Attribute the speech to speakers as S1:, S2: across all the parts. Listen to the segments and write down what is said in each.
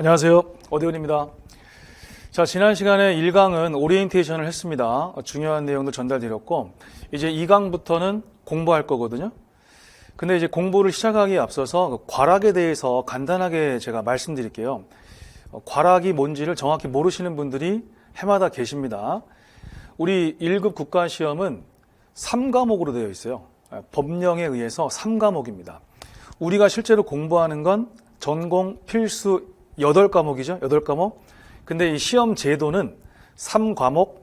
S1: 안녕하세요. 어대훈입니다. 자, 지난 시간에 1강은 오리엔테이션을 했습니다. 중요한 내용도 전달드렸고, 이제 2강부터는 공부할 거거든요. 근데 이제 공부를 시작하기에 앞서서 과락에 대해서 간단하게 제가 말씀드릴게요. 과락이 뭔지를 정확히 모르시는 분들이 해마다 계십니다. 우리 1급 국가시험은 3과목으로 되어 있어요. 법령에 의해서 3과목입니다. 우리가 실제로 공부하는 건 전공 필수 8과목이죠. 8과목. 근데 이 시험 제도는 3과목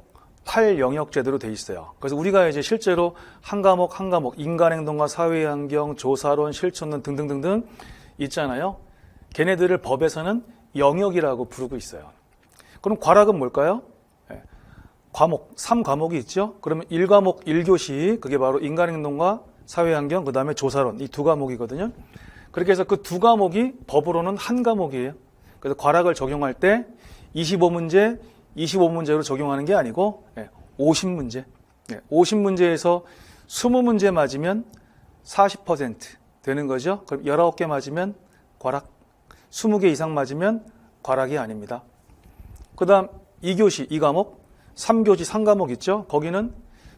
S1: 8영역 제도로 돼 있어요. 그래서 우리가 이제 실제로 한 과목 한 과목 인간행동과 사회환경, 조사론, 실천론 등등등등 있잖아요. 걔네들을 법에서는 영역이라고 부르고 있어요. 그럼 과락은 뭘까요? 과목, 3과목이 있죠. 그러면 1과목 1교시, 그게 바로 인간행동과 사회환경, 그 다음에 조사론, 이 2과목이거든요. 그렇게 해서 그 2과목이 법으로는 한 과목이에요. 그래서 과락을 적용할 때 25문제로 적용하는 게 아니고 50문제. 50문제에서 20문제 맞으면 40% 되는 거죠. 그럼 19개 맞으면 과락, 20개 이상 맞으면 과락이 아닙니다. 그 다음 2교시, 2과목, 3교시, 3과목 있죠. 거기는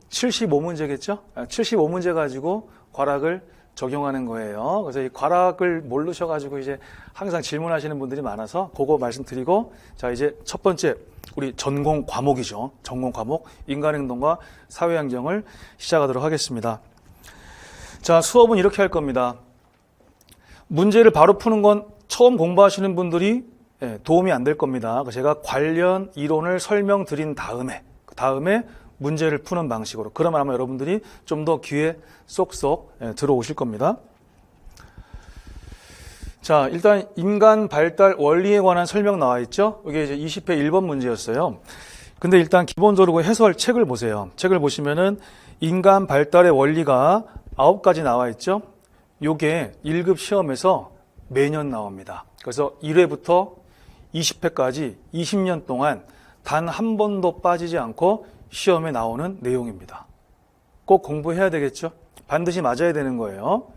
S1: 75문제겠죠. 75문제 가지고 과락을 적용하는 거예요. 그래서 이 과락을 모르셔가지고 이제 항상 질문하시는 분들이 많아서 그거 말씀드리고, 자, 이제 첫 번째 우리 전공 과목이죠. 전공 과목 인간행동과 사회환경을 시작하도록 하겠습니다. 자, 수업은 이렇게 할 겁니다. 문제를 바로 푸는 건 처음 공부하시는 분들이 도움이 안 될 겁니다. 제가 관련 이론을 설명드린 다음에 문제를 푸는 방식으로. 그러면 아마 여러분들이 좀 더 귀에 쏙쏙 들어오실 겁니다. 자, 일단 인간 발달 원리에 관한 설명 나와 있죠. 이게 이제 20회 1번 문제였어요. 근데 일단 기본적으로 해설 책을 보세요. 책을 보시면은 인간 발달의 원리가 9가지 나와 있죠. 요게 1급 시험에서 매년 나옵니다. 그래서 1회부터 20회까지 20년 동안 단 한 번도 빠지지 않고 시험에 나오는 내용입니다. 꼭 공부해야 되겠죠? 반드시 맞아야 되는 거예요.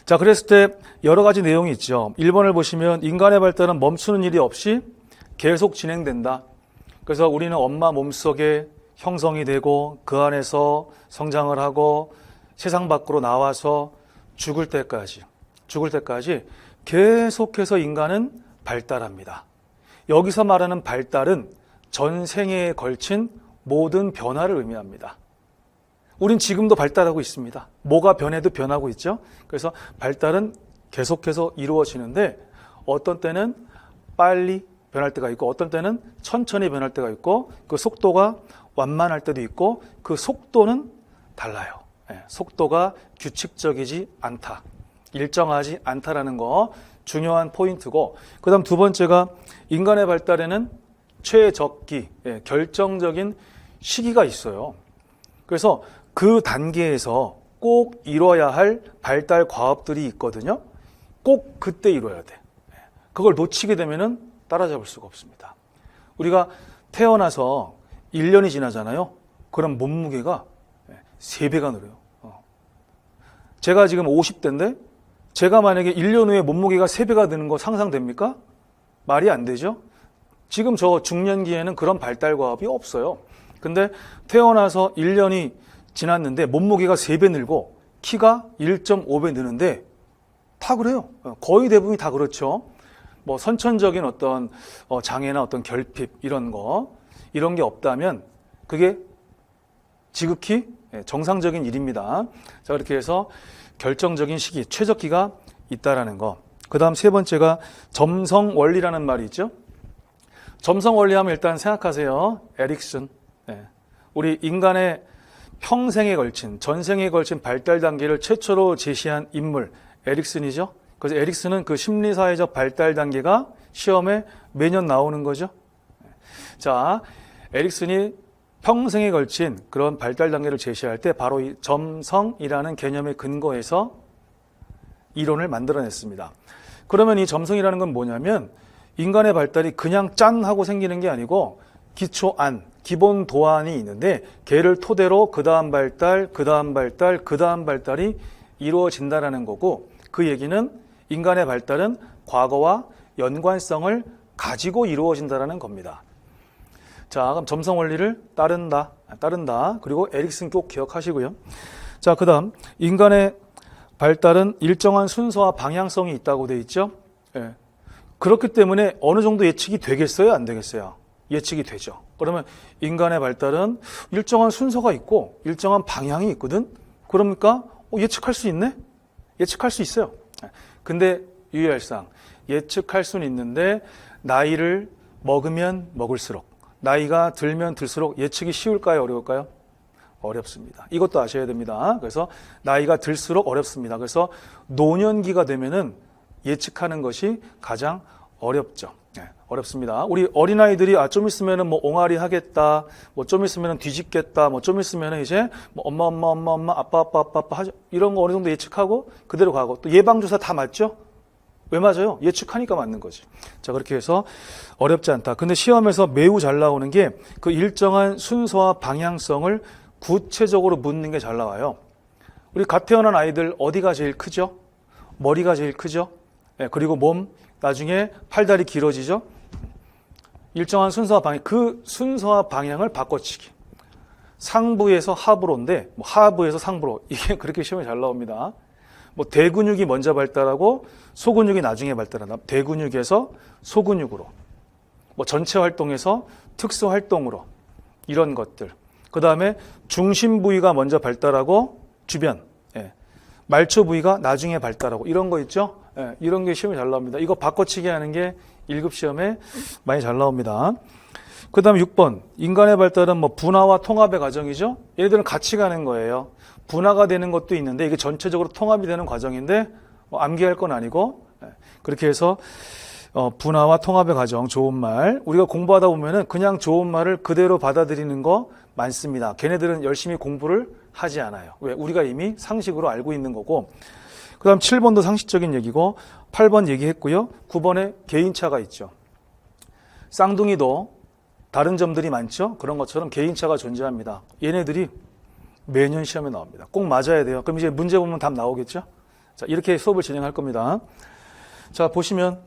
S1: 자, 그랬을 때 여러 가지 내용이 있죠. 1번을 보시면 인간의 발달은 멈추는 일이 없이 계속 진행된다. 그래서 우리는 엄마 몸속에 형성이 되고 그 안에서 성장을 하고 세상 밖으로 나와서 죽을 때까지 계속해서 인간은 발달합니다. 여기서 말하는 발달은 전 생애에 걸친 모든 변화를 의미합니다. 우린 지금도 발달하고 있습니다. 뭐가 변해도 변하고 있죠. 그래서 발달은 계속해서 이루어지는데 어떤 때는 빨리 변할 때가 있고 어떤 때는 천천히 변할 때가 있고 그 속도가 완만할 때도 있고 그 속도는 달라요. 속도가 규칙적이지 않다. 일정하지 않다라는 거 중요한 포인트고, 그 다음 두 번째가 인간의 발달에는 최적기, 결정적인 시기가 있어요. 그래서 그 단계에서 꼭 이뤄야 할 발달 과업들이 있거든요. 꼭 그때 이뤄야 돼. 그걸 놓치게 되면은 따라잡을 수가 없습니다. 우리가 태어나서 1년이 지나잖아요. 그럼 몸무게가 3배가 늘어요. 제가 지금 50대인데 제가 만약에 1년 후에 몸무게가 3배가 되는 거 상상됩니까? 말이 안 되죠. 지금 저 중년기에는 그런 발달 과업이 없어요. 근데 태어나서 1년이 지났는데 몸무게가 3배 늘고 키가 1.5배 느는데 다 그래요. 거의 대부분이 다 그렇죠. 뭐 선천적인 어떤 장애나 어떤 결핍 이런 게 없다면 그게 지극히 정상적인 일입니다. 자, 그렇게 해서 결정적인 시기, 최적기가 있다라는 거. 그 다음 세 번째가 점성 원리라는 말이 있죠. 점성 원리 하면 일단 생각하세요. 에릭슨. 우리 인간의 평생에 걸친, 전생에 걸친 발달 단계를 최초로 제시한 인물, 에릭슨이죠. 그래서 에릭슨은 그 심리사회적 발달 단계가 시험에 매년 나오는 거죠. 자, 에릭슨이 평생에 걸친 그런 발달 단계를 제시할 때 바로 이 점성이라는 개념에 근거해서 이론을 만들어냈습니다. 그러면 이 점성이라는 건 뭐냐면 인간의 발달이 그냥 짠 하고 생기는 게 아니고 기초안, 기본 도안이 있는데 걔를 토대로 그 다음 발달, 그 다음 발달, 그 다음 발달이 이루어진다는 거고, 그 얘기는 인간의 발달은 과거와 연관성을 가지고 이루어진다는 겁니다. 자, 그럼 점성 원리를 따른다. 그리고 에릭슨 꼭 기억하시고요. 자, 그 다음 인간의 발달은 일정한 순서와 방향성이 있다고 돼 있죠. 예. 그렇기 때문에 어느 정도 예측이 되겠어요? 안 되겠어요? 예측이 되죠. 그러면 인간의 발달은 일정한 순서가 있고 일정한 방향이 있거든. 그러니까 예측할 수 있네? 예측할 수 있어요. 근데 유의할 사항, 예측할 수는 있는데 나이를 먹으면 먹을수록, 나이가 들면 들수록 예측이 쉬울까요? 어려울까요? 어렵습니다. 이것도 아셔야 됩니다. 그래서 나이가 들수록 어렵습니다. 그래서 노년기가 되면은 예측하는 것이 가장 어렵죠. 네, 어렵습니다. 우리 어린아이들이 좀 있으면은 뭐 옹알이 하겠다, 뭐 좀 있으면은 뒤집겠다, 뭐 좀 있으면은 이제 뭐 엄마, 아빠 하죠. 이런 거 어느 정도 예측하고 그대로 가고 또 예방주사 다 맞죠? 왜 맞아요? 예측하니까 맞는 거지. 자, 그렇게 해서 어렵지 않다. 근데 시험에서 매우 잘 나오는 게 그 일정한 순서와 방향성을 구체적으로 묻는 게 잘 나와요. 우리 갓 태어난 아이들 어디가 제일 크죠? 머리가 제일 크죠? 네, 그리고 몸, 나중에 팔다리 길어지죠? 일정한 순서와 방향, 그 순서와 방향을 바꿔치기. 상부에서 하부로인데, 뭐 하부에서 상부로. 이게 그렇게 시험에 잘 나옵니다. 뭐 대근육이 먼저 발달하고 소근육이 나중에 발달한다. 대근육에서 소근육으로. 뭐 전체 활동에서 특수 활동으로. 이런 것들. 그 다음에 중심 부위가 먼저 발달하고 주변. 예. 말초 부위가 나중에 발달하고 이런 거 있죠? 예. 이런 게 시험에 잘 나옵니다. 이거 바꿔치기 하는 게 1급 시험에 많이 잘 나옵니다. 그 다음에 6번. 인간의 발달은 뭐 분화와 통합의 과정이죠? 얘네들은 같이 가는 거예요. 분화가 되는 것도 있는데 이게 전체적으로 통합이 되는 과정인데 암기할 건 아니고 그렇게 해서 분화와 통합의 과정, 좋은 말. 우리가 공부하다 보면은 그냥 좋은 말을 그대로 받아들이는 거 많습니다. 걔네들은 열심히 공부를 하지 않아요. 왜? 우리가 이미 상식으로 알고 있는 거고. 그 다음 7번도 상식적인 얘기고 8번 얘기했고요. 9번에 개인차가 있죠. 쌍둥이도 다른 점들이 많죠. 그런 것처럼 개인차가 존재합니다. 얘네들이 매년 시험에 나옵니다. 꼭 맞아야 돼요. 그럼 이제 문제 보면 답 나오겠죠? 자, 이렇게 수업을 진행할 겁니다. 자, 보시면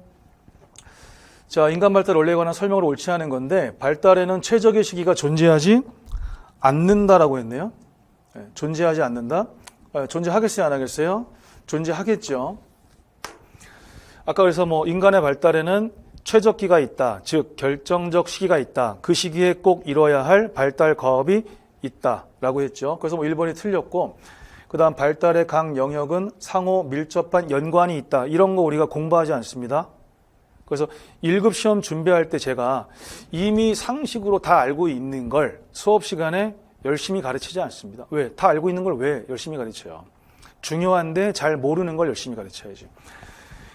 S1: 자, 인간 발달 원리에 관한 설명을 옳지 않은 건데 발달에는 최적의 시기가 존재하지 않는다라고 했네요. 네, 존재하지 않는다. 존재하겠어요, 안 하겠어요? 존재하겠죠. 아까 그래서 뭐 인간의 발달에는 최적기가 있다. 즉 결정적 시기가 있다. 그 시기에 꼭 이뤄야 할 발달 과업이 있다라고 했죠. 그래서 뭐 1번이 틀렸고 그 다음 발달의 각 영역은 상호 밀접한 연관이 있다. 이런 거 우리가 공부하지 않습니다. 그래서 1급 시험 준비할 때 제가 이미 상식으로 다 알고 있는 걸 수업 시간에 열심히 가르치지 않습니다. 왜? 다 알고 있는 걸 왜 열심히 가르쳐요? 중요한데 잘 모르는 걸 열심히 가르쳐야지.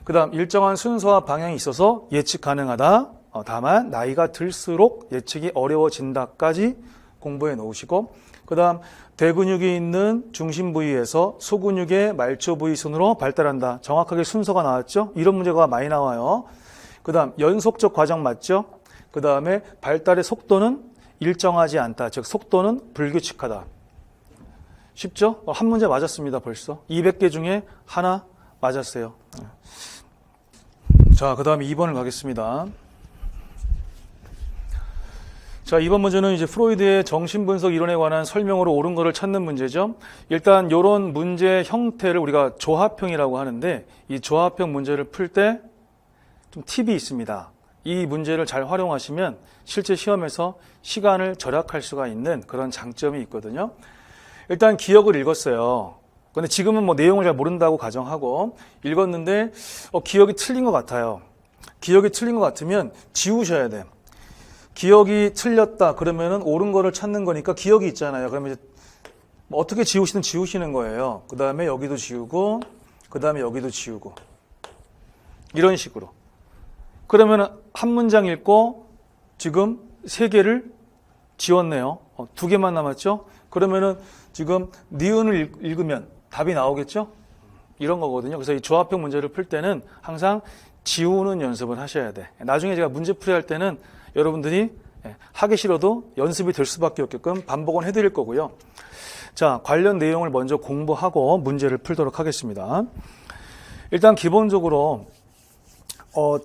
S1: 그 다음 일정한 순서와 방향이 있어서 예측 가능하다. 다만 나이가 들수록 예측이 어려워진다까지 공부해 놓으시고 그 다음 대근육이 있는 중심 부위에서 소근육의 말초 부위 순으로 발달한다. 정확하게 순서가 나왔죠? 이런 문제가 많이 나와요. 그 다음 연속적 과정 맞죠? 그 다음에 발달의 속도는 일정하지 않다. 즉 속도는 불규칙하다. 쉽죠? 한 문제 맞았습니다. 벌써 200개 중에 하나 맞았어요. 자, 그 다음에 2번을 가겠습니다. 자, 이번 문제는 이제 프로이드의 정신분석 이론에 관한 설명으로 옳은 거를 찾는 문제죠. 일단 이런 문제 형태를 우리가 조합형이라고 하는데 이 조합형 문제를 풀 때 좀 팁이 있습니다. 이 문제를 잘 활용하시면 실제 시험에서 시간을 절약할 수가 있는 그런 장점이 있거든요. 일단 기억을 읽었어요. 근데 지금은 뭐 내용을 잘 모른다고 가정하고 읽었는데 기억이 틀린 것 같아요. 기억이 틀린 것 같으면 지우셔야 돼. 기억이 틀렸다 그러면은 옳은 거를 찾는 거니까 기억이 있잖아요. 그러면 이제 뭐 어떻게 지우시든 지우시는 거예요. 그 다음에 여기도 지우고 그 다음에 여기도 지우고 이런 식으로. 그러면 한 문장 읽고 지금 3개를 지웠네요. 2개만 남았죠? 그러면은 지금 니은을 읽으면 답이 나오겠죠? 이런 거거든요. 그래서 이 조합형 문제를 풀 때는 항상 지우는 연습을 하셔야 돼. 나중에 제가 문제풀이 할 때는 여러분들이 하기 싫어도 연습이 될 수밖에 없게끔 반복은 해드릴 거고요. 자, 관련 내용을 먼저 공부하고 문제를 풀도록 하겠습니다. 일단 기본적으로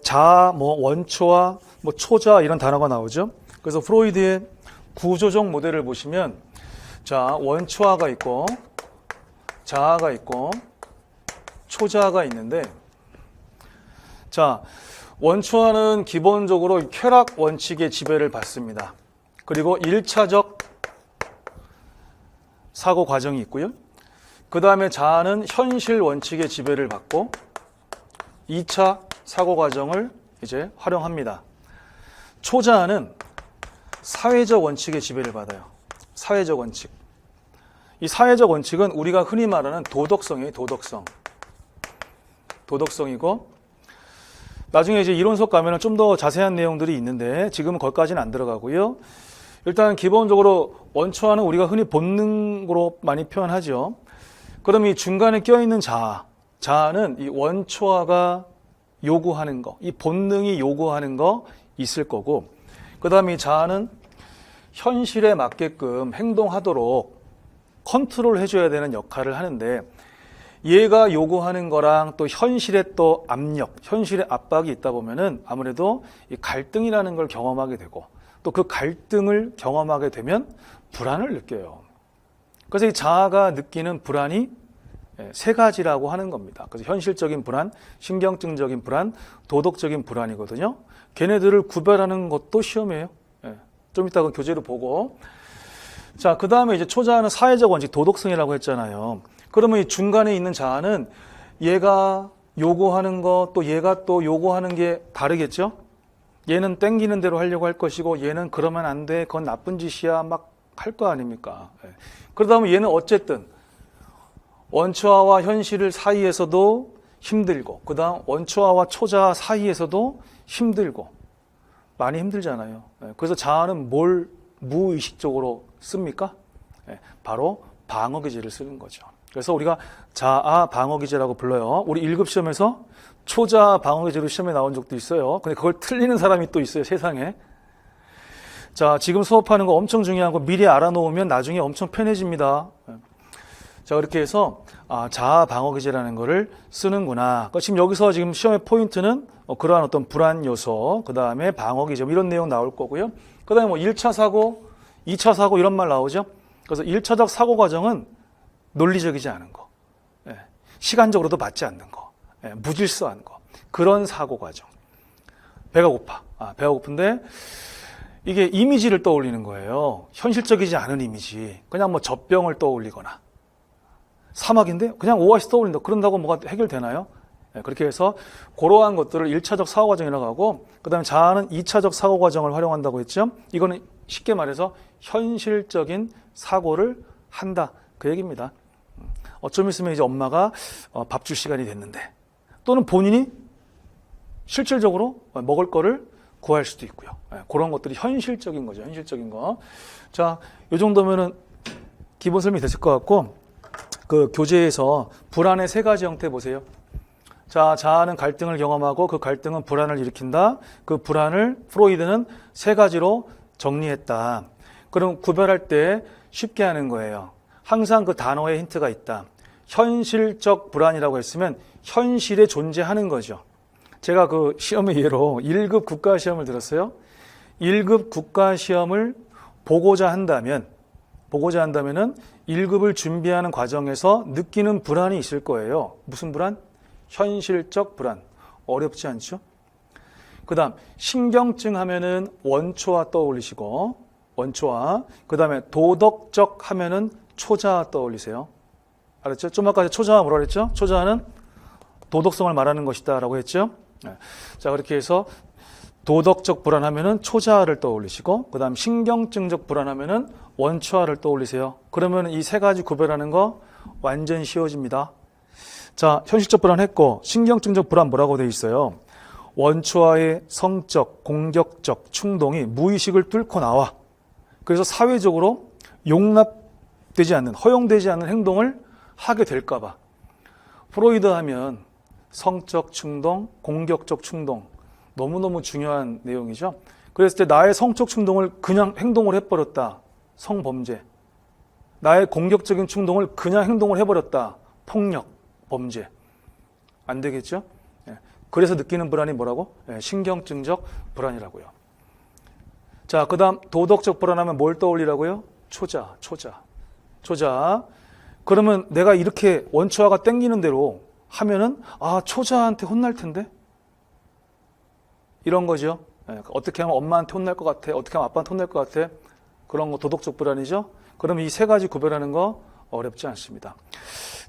S1: 자아, 원초와 초자 이런 단어가 나오죠. 그래서 프로이드의 구조적 모델을 보시면 자, 원초아가 있고 자아가 있고 초자아가 있는데 자, 원초아는 기본적으로 쾌락 원칙의 지배를 받습니다. 그리고 1차적 사고 과정이 있고요. 그 다음에 자아는 현실 원칙의 지배를 받고 2차 사고 과정을 이제 활용합니다. 초자아는 사회적 원칙의 지배를 받아요. 사회적 원칙. 이 사회적 원칙은 우리가 흔히 말하는 도덕성이에요. 도덕성이고 나중에 이제 이론 수업 가면은 좀 더 자세한 내용들이 있는데 지금은 거기까지는 안 들어가고요. 일단 기본적으로 원초아는 우리가 흔히 본능으로 많이 표현하죠. 그럼 이 중간에 껴있는 자아는 이 원초아가 요구하는 거, 이 본능이 요구하는 거 있을 거고, 그 다음에 이 자아는 현실에 맞게끔 행동하도록 컨트롤 해줘야 되는 역할을 하는데, 얘가 요구하는 거랑 또 현실의 또 압력, 현실의 압박이 있다 보면은 아무래도 이 갈등이라는 걸 경험하게 되고, 또 그 갈등을 경험하게 되면 불안을 느껴요. 그래서 이 자아가 느끼는 불안이 세 가지라고 하는 겁니다. 그래서 현실적인 불안, 신경증적인 불안, 도덕적인 불안이거든요. 걔네들을 구별하는 것도 시험이에요. 좀 이따 그 교재로 보고. 자, 그 다음에 이제 초자아는 사회적 원칙, 도덕성이라고 했잖아요. 그러면 이 중간에 있는 자아는 얘가 요구하는 거, 또 얘가 또 요구하는 게 다르겠죠? 얘는 땡기는 대로 하려고 할 것이고, 얘는 그러면 안 돼, 그건 나쁜 짓이야, 막 할 거 아닙니까? 그러다 보면 얘는 어쨌든 원초아와 현실 사이에서도 힘들고, 그 다음 원초아와 초자아 사이에서도 힘들고, 많이 힘들잖아요. 그래서 자아는 뭘 무의식적으로 씁니까? 바로 방어기제를 쓰는 거죠. 그래서 우리가 자아 방어기제라고 불러요. 우리 1급 시험에서 초자아 방어기제로 시험에 나온 적도 있어요. 근데 그걸 틀리는 사람이 또 있어요, 세상에. 자, 지금 수업하는 거 엄청 중요한 거 미리 알아놓으면 나중에 엄청 편해집니다. 자, 그렇게 해서 자아 방어기제라는 거를 쓰는구나. 그러니까 지금 여기서 지금 시험의 포인트는 그러한 어떤 불안 요소, 그 다음에 방어기제 이런 내용 나올 거고요. 그 다음에 1차 사고, 2차 사고 이런 말 나오죠. 그래서 1차적 사고 과정은 논리적이지 않은 거, 시간적으로도 맞지 않는 거, 무질서한 거, 그런 사고 과정. 배가 고파. 배가 고픈데 이게 이미지를 떠올리는 거예요. 현실적이지 않은 이미지. 그냥 젖병을 떠올리거나 사막인데 그냥 오아시스 떠올린다. 그런다고 뭐가 해결되나요? 그렇게 해서 그러한 것들을 1차적 사고 과정이라고 하고, 그 다음에 자아는 2차적 사고 과정을 활용한다고 했죠. 이거는 쉽게 말해서 현실적인 사고를 한다. 그 얘기입니다. 좀 있으면 이제 엄마가 밥 줄 시간이 됐는데, 또는 본인이 실질적으로 먹을 거를 구할 수도 있고요. 그런 것들이 현실적인 거죠. 현실적인 거. 자, 이 정도면은 기본 설명이 됐을 것 같고, 그 교재에서 불안의 세 가지 형태 보세요. 자, 자아는 갈등을 경험하고 그 갈등은 불안을 일으킨다. 그 불안을 프로이드는 세 가지로 정리했다. 그럼 구별할 때 쉽게 하는 거예요. 항상 그 단어에 힌트가 있다. 현실적 불안이라고 했으면 현실에 존재하는 거죠. 제가 그 시험의 예로 1급 국가시험을 들었어요. 1급 국가시험을 보고자 한다면은 1급을 준비하는 과정에서 느끼는 불안이 있을 거예요. 무슨 불안? 현실적 불안. 어렵지 않죠? 그 다음 신경증 하면은 원초아 떠올리시고, 원초아. 그 다음에 도덕적 하면은 초자아 떠올리세요. 알았죠? 좀 아까 초자아 뭐라 그랬죠? 초자아는 도덕성을 말하는 것이다 라고 했죠? 자, 그렇게 해서 도덕적 불안하면은 초자아를 떠올리시고, 그 다음 신경증적 불안하면은 원초아를 떠올리세요. 그러면 이 세 가지 구별하는 거 완전 쉬워집니다. 자, 현실적 불안 했고, 신경증적 불안 뭐라고 되어 있어요? 원초아의 성적, 공격적 충동이 무의식을 뚫고 나와. 그래서 사회적으로 용납되지 않는, 허용되지 않는 행동을 하게 될까봐. 프로이드 하면 성적 충동, 공격적 충동, 너무너무 중요한 내용이죠. 그랬을 때 나의 성적 충동을 그냥 행동을 해버렸다. 성범죄. 나의 공격적인 충동을 그냥 행동을 해버렸다. 폭력, 범죄. 안 되겠죠? 그래서 느끼는 불안이 뭐라고? 신경증적 불안이라고요. 자, 그 다음 도덕적 불안하면 뭘 떠올리라고요? 초자. 그러면 내가 이렇게 원초아가 땡기는 대로 하면은 초자한테 혼날 텐데? 이런 거죠. 어떻게 하면 엄마한테 혼날 것 같아? 어떻게 하면 아빠한테 혼날 것 같아? 그런 거 도덕적 불안이죠. 그럼 이 세 가지 구별하는 거 어렵지 않습니다.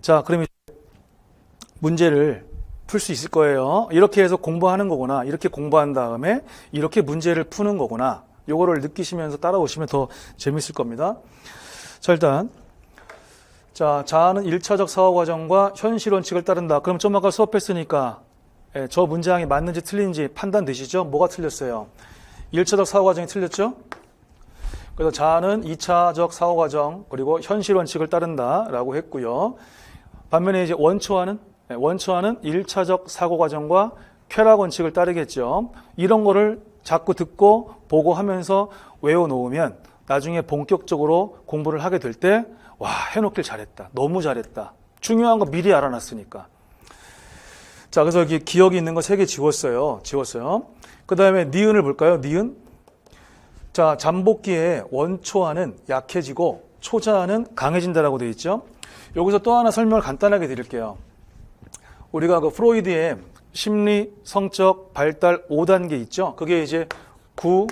S1: 자, 그럼 문제를 풀 수 있을 거예요. 이렇게 해서 공부하는 거구나. 이렇게 공부한 다음에 이렇게 문제를 푸는 거구나. 요거를 느끼시면서 따라오시면 더 재밌을 겁니다. 자, 일단 자아는 1차적 사고 과정과 현실 원칙을 따른다. 그럼 좀 아까 수업했으니까 저 문장이 맞는지 틀린지 판단되시죠? 뭐가 틀렸어요? 1차적 사고 과정이 틀렸죠? 그래서 자아는 2차적 사고 과정 그리고 현실 원칙을 따른다라고 했고요. 반면에 이제 원초아는 1차적 사고 과정과 쾌락 원칙을 따르겠죠. 이런 거를 자꾸 듣고 보고 하면서 외워놓으면 나중에 본격적으로 공부를 하게 될 때 해놓길 잘했다. 너무 잘했다. 중요한 거 미리 알아놨으니까. 자, 그래서 여기 기억이 있는 거 3개 지웠어요. 그 다음에 니은을 볼까요? 니은. 자, 잠복기에 원초아는 약해지고 초자아는 강해진다라고 되어 있죠. 여기서 또 하나 설명을 간단하게 드릴게요. 우리가 그 프로이드의 심리, 성적, 발달 5단계 있죠. 그게 이제 구,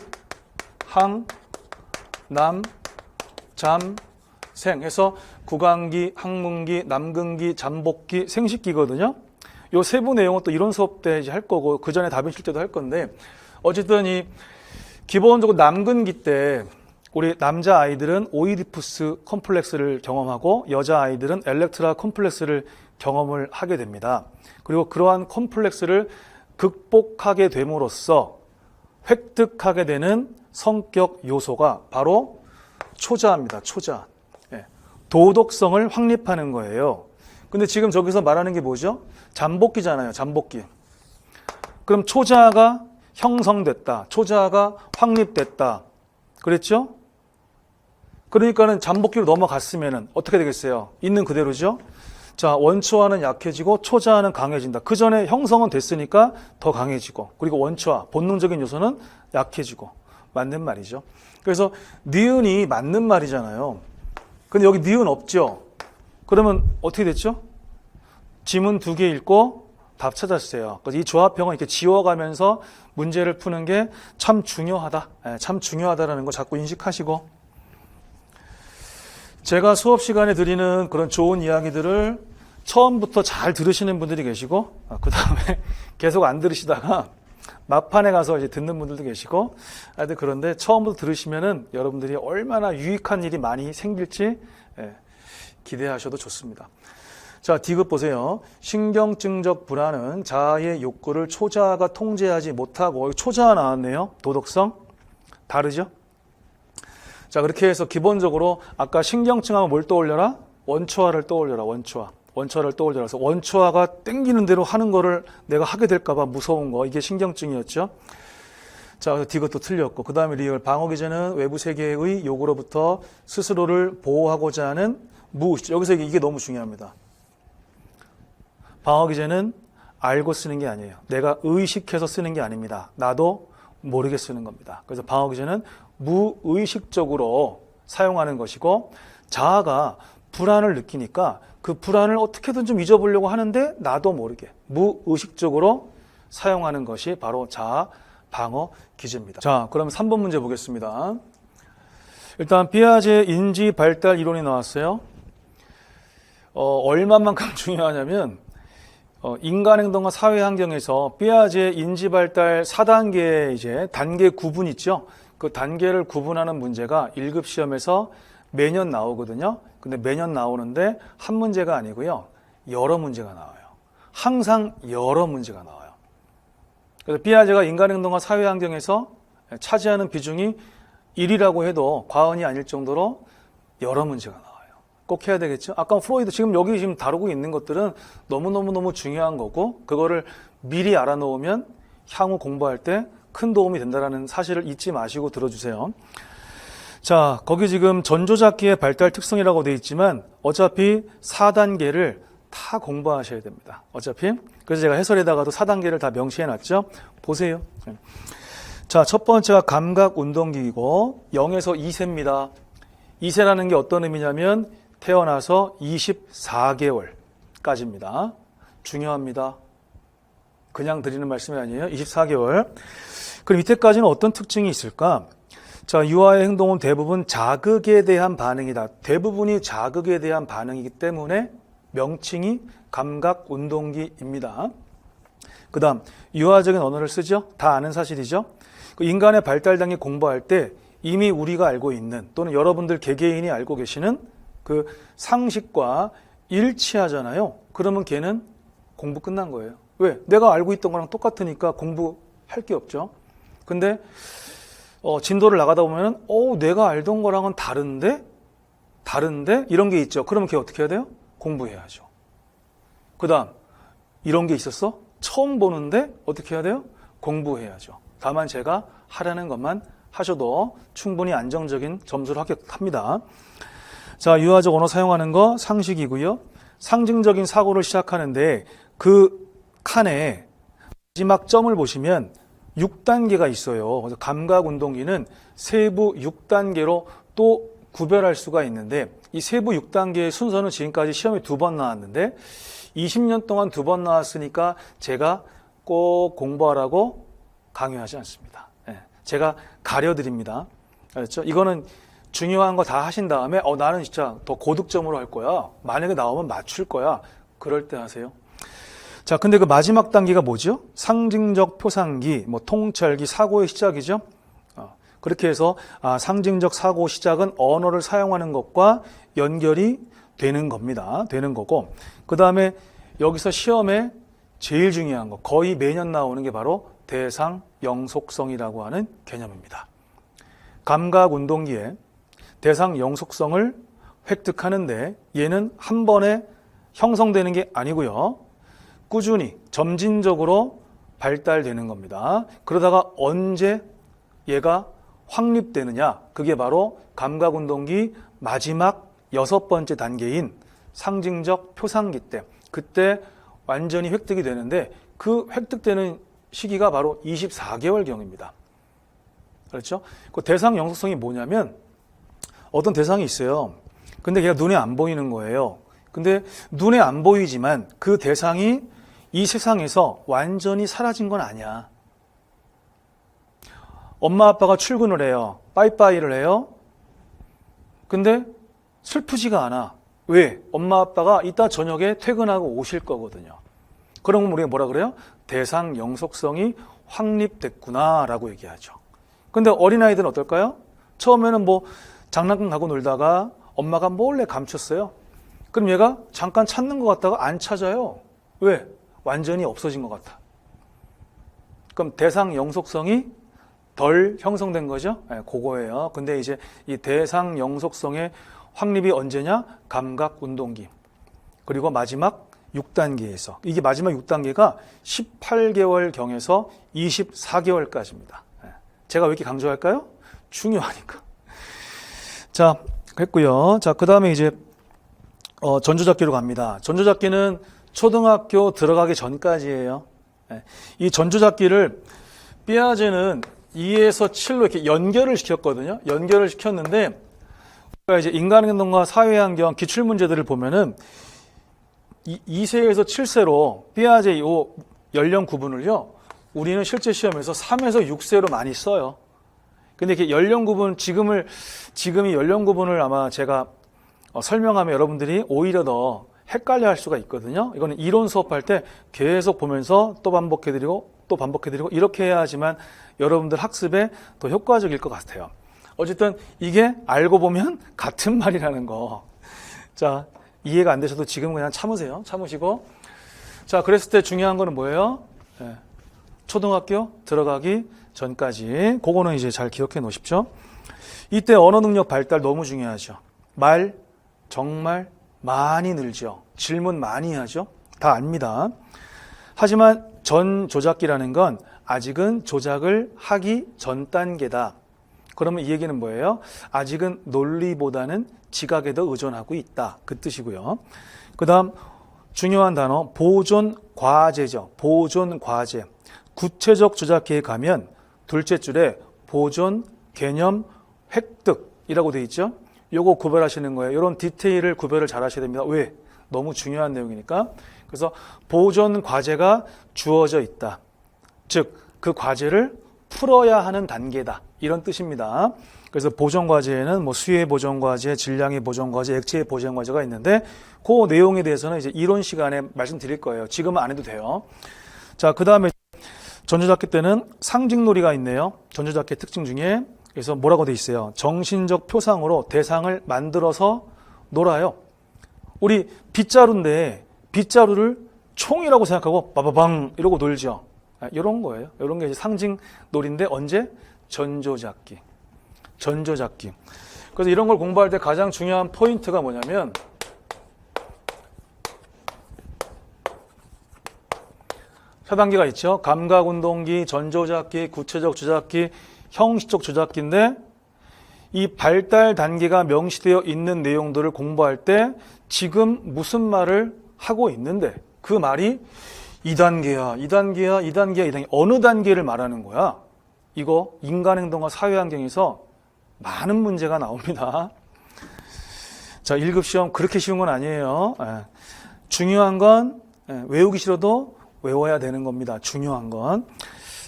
S1: 항, 남, 잠, 생 해서 구강기, 항문기, 남근기, 잠복기, 생식기거든요. 요 세부 내용은 또 이론 수업 때 이제 할 거고 그 전에 답변실 때도 할 건데 어쨌든 이 기본적으로 남근기 때 우리 남자 아이들은 오이디푸스 컴플렉스를 경험하고 여자 아이들은 엘렉트라 컴플렉스를 경험을 하게 됩니다. 그리고 그러한 컴플렉스를 극복하게 됨으로써 획득하게 되는 성격 요소가 바로 초자입니다. 초자. 도덕성을 확립하는 거예요. 근데 지금 저기서 말하는 게 뭐죠? 잠복기잖아요. 잠복기. 그럼 초자가 형성됐다. 초자가 확립됐다. 그랬죠? 그러니까는 잠복기로 넘어갔으면은 어떻게 되겠어요? 있는 그대로죠? 자, 원초아는 약해지고 초자아는 강해진다. 그 전에 형성은 됐으니까 더 강해지고 그리고 원초아, 본능적인 요소는 약해지고 맞는 말이죠. 그래서 니은이 맞는 말이잖아요. 근데 여기 니은 없죠? 그러면 어떻게 됐죠? 지문 2개 읽고 답 찾았어요. 그래서 이 조합형은 이렇게 지워가면서 문제를 푸는 게 참 중요하다. 참 중요하다라는 거 자꾸 인식하시고 제가 수업 시간에 드리는 그런 좋은 이야기들을 처음부터 잘 들으시는 분들이 계시고 그 다음에 계속 안 들으시다가 막판에 가서 이제 듣는 분들도 계시고 그런데 처음부터 들으시면은 여러분들이 얼마나 유익한 일이 많이 생길지 기대하셔도 좋습니다. 자, D급 보세요. 신경증적 불안은 자아의 욕구를 초자아가 통제하지 못하고 초자아 나왔네요. 도덕성 다르죠? 자, 그렇게 해서 기본적으로 아까 신경증하면 뭘 떠올려라? 원초아를 떠올려라. 원초아를 떠올려라. 그래서 원초아가 땡기는 대로 하는 거를 내가 하게 될까 봐 무서운 거. 이게 신경증이었죠. 자, 그래서 D것도 틀렸고 그 다음에 리얼. 방어 기제는 외부 세계의 요구로부터 스스로를 보호하고자 하는 무의식. 여기서 이게 너무 중요합니다. 방어 기제는 알고 쓰는 게 아니에요. 내가 의식해서 쓰는 게 아닙니다. 나도 모르게 쓰는 겁니다. 그래서 방어 기제는 무의식적으로 사용하는 것이고 자아가 불안을 느끼니까 그 불안을 어떻게든 좀 잊어보려고 하는데 나도 모르게 무의식적으로 사용하는 것이 바로 자아 방어 기제입니다. 자, 그럼 3번 문제 보겠습니다. 일단 피아제 인지 발달 이론이 나왔어요. 얼마만큼 중요하냐면 인간 행동과 사회 환경에서 피아제 인지 발달 4단계 이제 단계 구분 있죠. 그 단계를 구분하는 문제가 1급 시험에서 매년 나오거든요. 근데 매년 나오는데 한 문제가 아니고요. 여러 문제가 나와요. 항상 여러 문제가 나와요. 그래서 피아제가 인간 행동과 사회 환경에서 차지하는 비중이 1이라고 해도 과언이 아닐 정도로 여러 문제가 나와요. 꼭 해야 되겠죠. 아까 프로이드 지금 여기 지금 다루고 있는 것들은 너무너무 중요한 거고 그거를 미리 알아놓으면 향후 공부할 때 큰 도움이 된다는 사실을 잊지 마시고 들어주세요. 자, 거기 지금 전조잡기의 발달 특성이라고 되어 있지만 어차피 4단계를 다 공부하셔야 됩니다. 어차피. 그래서 제가 해설에다가도 4단계를 다 명시해 놨죠. 보세요. 자, 첫 번째가 감각운동기이고 0에서 2세입니다. 2세라는 게 어떤 의미냐면 태어나서 24개월까지입니다. 중요합니다. 그냥 드리는 말씀이 아니에요. 24개월. 그럼 이때까지는 어떤 특징이 있을까? 자, 유아의 행동은 대부분 자극에 대한 반응이다. 대부분이 자극에 대한 반응이기 때문에 명칭이 감각운동기입니다. 그 다음 유아적인 언어를 쓰죠. 다 아는 사실이죠. 인간의 발달 단계 공부할 때 이미 우리가 알고 있는 또는 여러분들 개개인이 알고 계시는 그 상식과 일치하잖아요. 그러면 걔는 공부 끝난 거예요. 왜? 내가 알고 있던 거랑 똑같으니까 공부할 게 없죠. 근데 진도를 나가다 보면은 내가 알던 거랑은 다른데 이런 게 있죠. 그러면 걔 어떻게 해야 돼요? 공부해야죠. 그 다음 이런 게 있었어? 처음 보는데 어떻게 해야 돼요? 공부해야죠. 다만 제가 하라는 것만 하셔도 충분히 안정적인 점수를 합격합니다. 자, 유아적 언어 사용하는 거 상식이고요. 상징적인 사고를 시작하는데 그 칸에 마지막 점을 보시면 6단계가 있어요. 그래서 감각운동기는 세부 6단계로 또 구별할 수가 있는데 이 세부 6단계의 순서는 지금까지 시험에 2번 나왔는데 20년 동안 2번 나왔으니까 제가 꼭 공부하라고 강요하지 않습니다. 제가 가려드립니다. 알았죠? 이거는 중요한 거 다 하신 다음에 나는 진짜 더 고득점으로 할 거야. 만약에 나오면 맞출 거야. 그럴 때 하세요. 자, 근데 그 마지막 단계가 뭐죠? 상징적 표상기, 통찰기, 사고의 시작이죠. 그렇게 해서 상징적 사고 시작은 언어를 사용하는 것과 연결이 되는 겁니다. 되는 거고, 그 다음에 여기서 시험에 제일 중요한 거, 거의 매년 나오는 게 바로 대상 영속성이라고 하는 개념입니다. 감각운동기에 대상 영속성을 획득하는데 얘는 한 번에 형성되는 게 아니고요. 꾸준히 점진적으로 발달되는 겁니다. 그러다가 언제 얘가 확립되느냐? 그게 바로 감각운동기 마지막 6번째 단계인 상징적 표상기 때, 그때 완전히 획득이 되는데 그 획득되는 시기가 바로 24개월경입니다. 그렇죠? 그 대상 영속성이 뭐냐면 어떤 대상이 있어요. 근데 걔가 눈에 안 보이는 거예요. 근데 눈에 안 보이지만 그 대상이 이 세상에서 완전히 사라진 건 아니야. 엄마 아빠가 출근을 해요. 빠이빠이를 해요. 근데 슬프지가 않아. 왜? 엄마 아빠가 이따 저녁에 퇴근하고 오실 거거든요. 그러면 우리가 뭐라 그래요? 대상 영속성이 확립됐구나라고 얘기하죠. 근데 어린아이들은 어떨까요? 처음에는 장난감 가고 놀다가 엄마가 몰래 감췄어요. 그럼 얘가 잠깐 찾는 것 같다가 안 찾아요. 왜? 완전히 없어진 것 같아. 그럼 대상 영속성이 덜 형성된 거죠? 네, 그거예요. 근데 이제 이 대상 영속성의 확립이 언제냐? 감각운동기. 그리고 마지막 6단계에서. 이게 마지막 6단계가 18개월경에서 24개월까지입니다. 제가 왜 이렇게 강조할까요? 중요하니까. 자, 했고요. 자, 그 다음에 이제 전조잡기로 갑니다. 전조잡기는 초등학교 들어가기 전까지예요. 이 전조잡기를 삐아제는 2에서 7로 이렇게 연결을 시켰거든요. 연결을 시켰는데 우리가 이제 인간행동과 사회환경 기출문제들을 보면은 2세에서 7세로 삐아제 이 연령 구분을요. 우리는 실제 시험에서 3에서 6세로 많이 써요. 근데 이렇게 연령 구분 지금이 연령 구분을 아마 제가 설명하면 여러분들이 오히려 더 헷갈려 할 수가 있거든요. 이거는 이론 수업할 때 계속 보면서 또 반복해드리고 또 반복해드리고 이렇게 해야지만 여러분들 학습에 더 효과적일 것 같아요. 어쨌든 이게 알고 보면 같은 말이라는 거. 자, 이해가 안 되셔도 지금 그냥 참으세요. 참으시고. 자, 그랬을 때 중요한 거는 뭐예요? 초등학교 들어가기 전까지. 그거는 이제 잘 기억해 놓으십시오. 이때 언어 능력 발달 너무 중요하죠. 말 정말 많이 늘죠. 질문 많이 하죠. 다 압니다. 하지만 전조작기라는 건 아직은 조작을 하기 전 단계다. 그러면 이 얘기는 뭐예요? 아직은 논리보다는 지각에 더 의존하고 있다. 그 뜻이고요. 그 다음 중요한 단어 보존 과제죠. 보존 과제. 구체적 조작기에 가면 둘째 줄에 보존, 개념, 획득이라고 되어 있죠. 요거 구별하시는 거예요. 이런 디테일을 구별을 잘 하셔야 됩니다. 왜? 너무 중요한 내용이니까. 그래서 보존 과제가 주어져 있다. 즉, 그 과제를 풀어야 하는 단계다. 이런 뜻입니다. 그래서 보존 과제에는 뭐 수의 보존 과제, 질량의 보존 과제, 액체의 보존 과제가 있는데 그 내용에 대해서는 이제 이론 시간에 말씀드릴 거예요. 지금은 안 해도 돼요. 자, 그다음에 전조잡기 때는 상징놀이가 있네요. 전조잡기의 특징 중에. 그래서 뭐라고 돼 있어요? 정신적 표상으로 대상을 만들어서 놀아요. 우리 빗자루인데 빗자루를 총이라고 생각하고 빠바방 이러고 놀죠. 이런 거예요. 이런 게 이제 상징놀이인데 언제? 전조잡기. 전조잡기. 그래서 이런 걸 공부할 때 가장 중요한 포인트가 뭐냐면 세 단계가 있죠. 감각운동기, 전조잡기, 구체적 조잡기, 형식적 조잡기인데 이 발달 단계가 명시되어 있는 내용들을 공부할 때 지금 무슨 말을 하고 있는데 그 말이 2단계야, 2단계야, 2단계야, 2단계 어느 단계를 말하는 거야? 이거 인간행동과 사회환경에서 많은 문제가 나옵니다. 자, 1급 시험 그렇게 쉬운 건 아니에요. 중요한 건 외우기 싫어도 외워야 되는 겁니다. 중요한 건.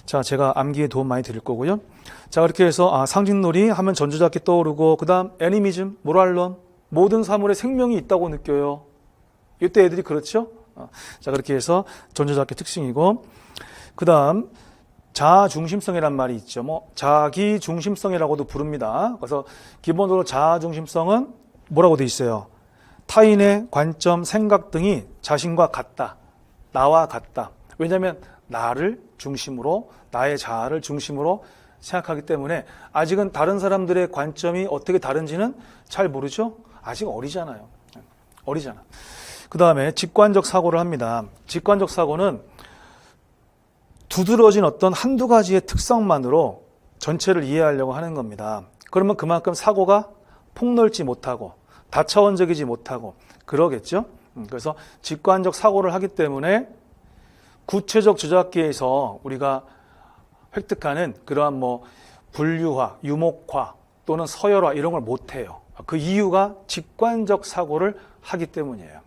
S1: 자, 제가 암기에 도움 많이 드릴 거고요. 자, 그렇게 해서 상징놀이 하면 전조잡기 떠오르고 그 다음 애니미즘, 모랄론 모든 사물에 생명이 있다고 느껴요. 이때 애들이 그렇죠? 자, 그렇게 해서 전조잡기 특징이고 그 다음 자아중심성이란 말이 있죠. 뭐 자기중심성이라고도 부릅니다. 그래서 기본적으로 자아중심성은 뭐라고 돼 있어요? 타인의 관점, 생각 등이 자신과 같다. 나와 같다. 왜냐하면 나를 중심으로 나의 자아를 중심으로 생각하기 때문에 아직은 다른 사람들의 관점이 어떻게 다른지는 잘 모르죠. 아직 어리잖아요. 어리잖아. 그 다음에 직관적 사고를 합니다. 직관적 사고는 두드러진 어떤 한두 가지의 특성만으로 전체를 이해하려고 하는 겁니다. 그러면 그만큼 사고가 폭넓지 못하고 다차원적이지 못하고 그러겠죠. 그래서 직관적 사고를 하기 때문에 구체적 조작기에서 우리가 획득하는 그러한 뭐 분류화, 유목화 또는 서열화 이런 걸 못해요. 그 이유가 직관적 사고를 하기 때문이에요.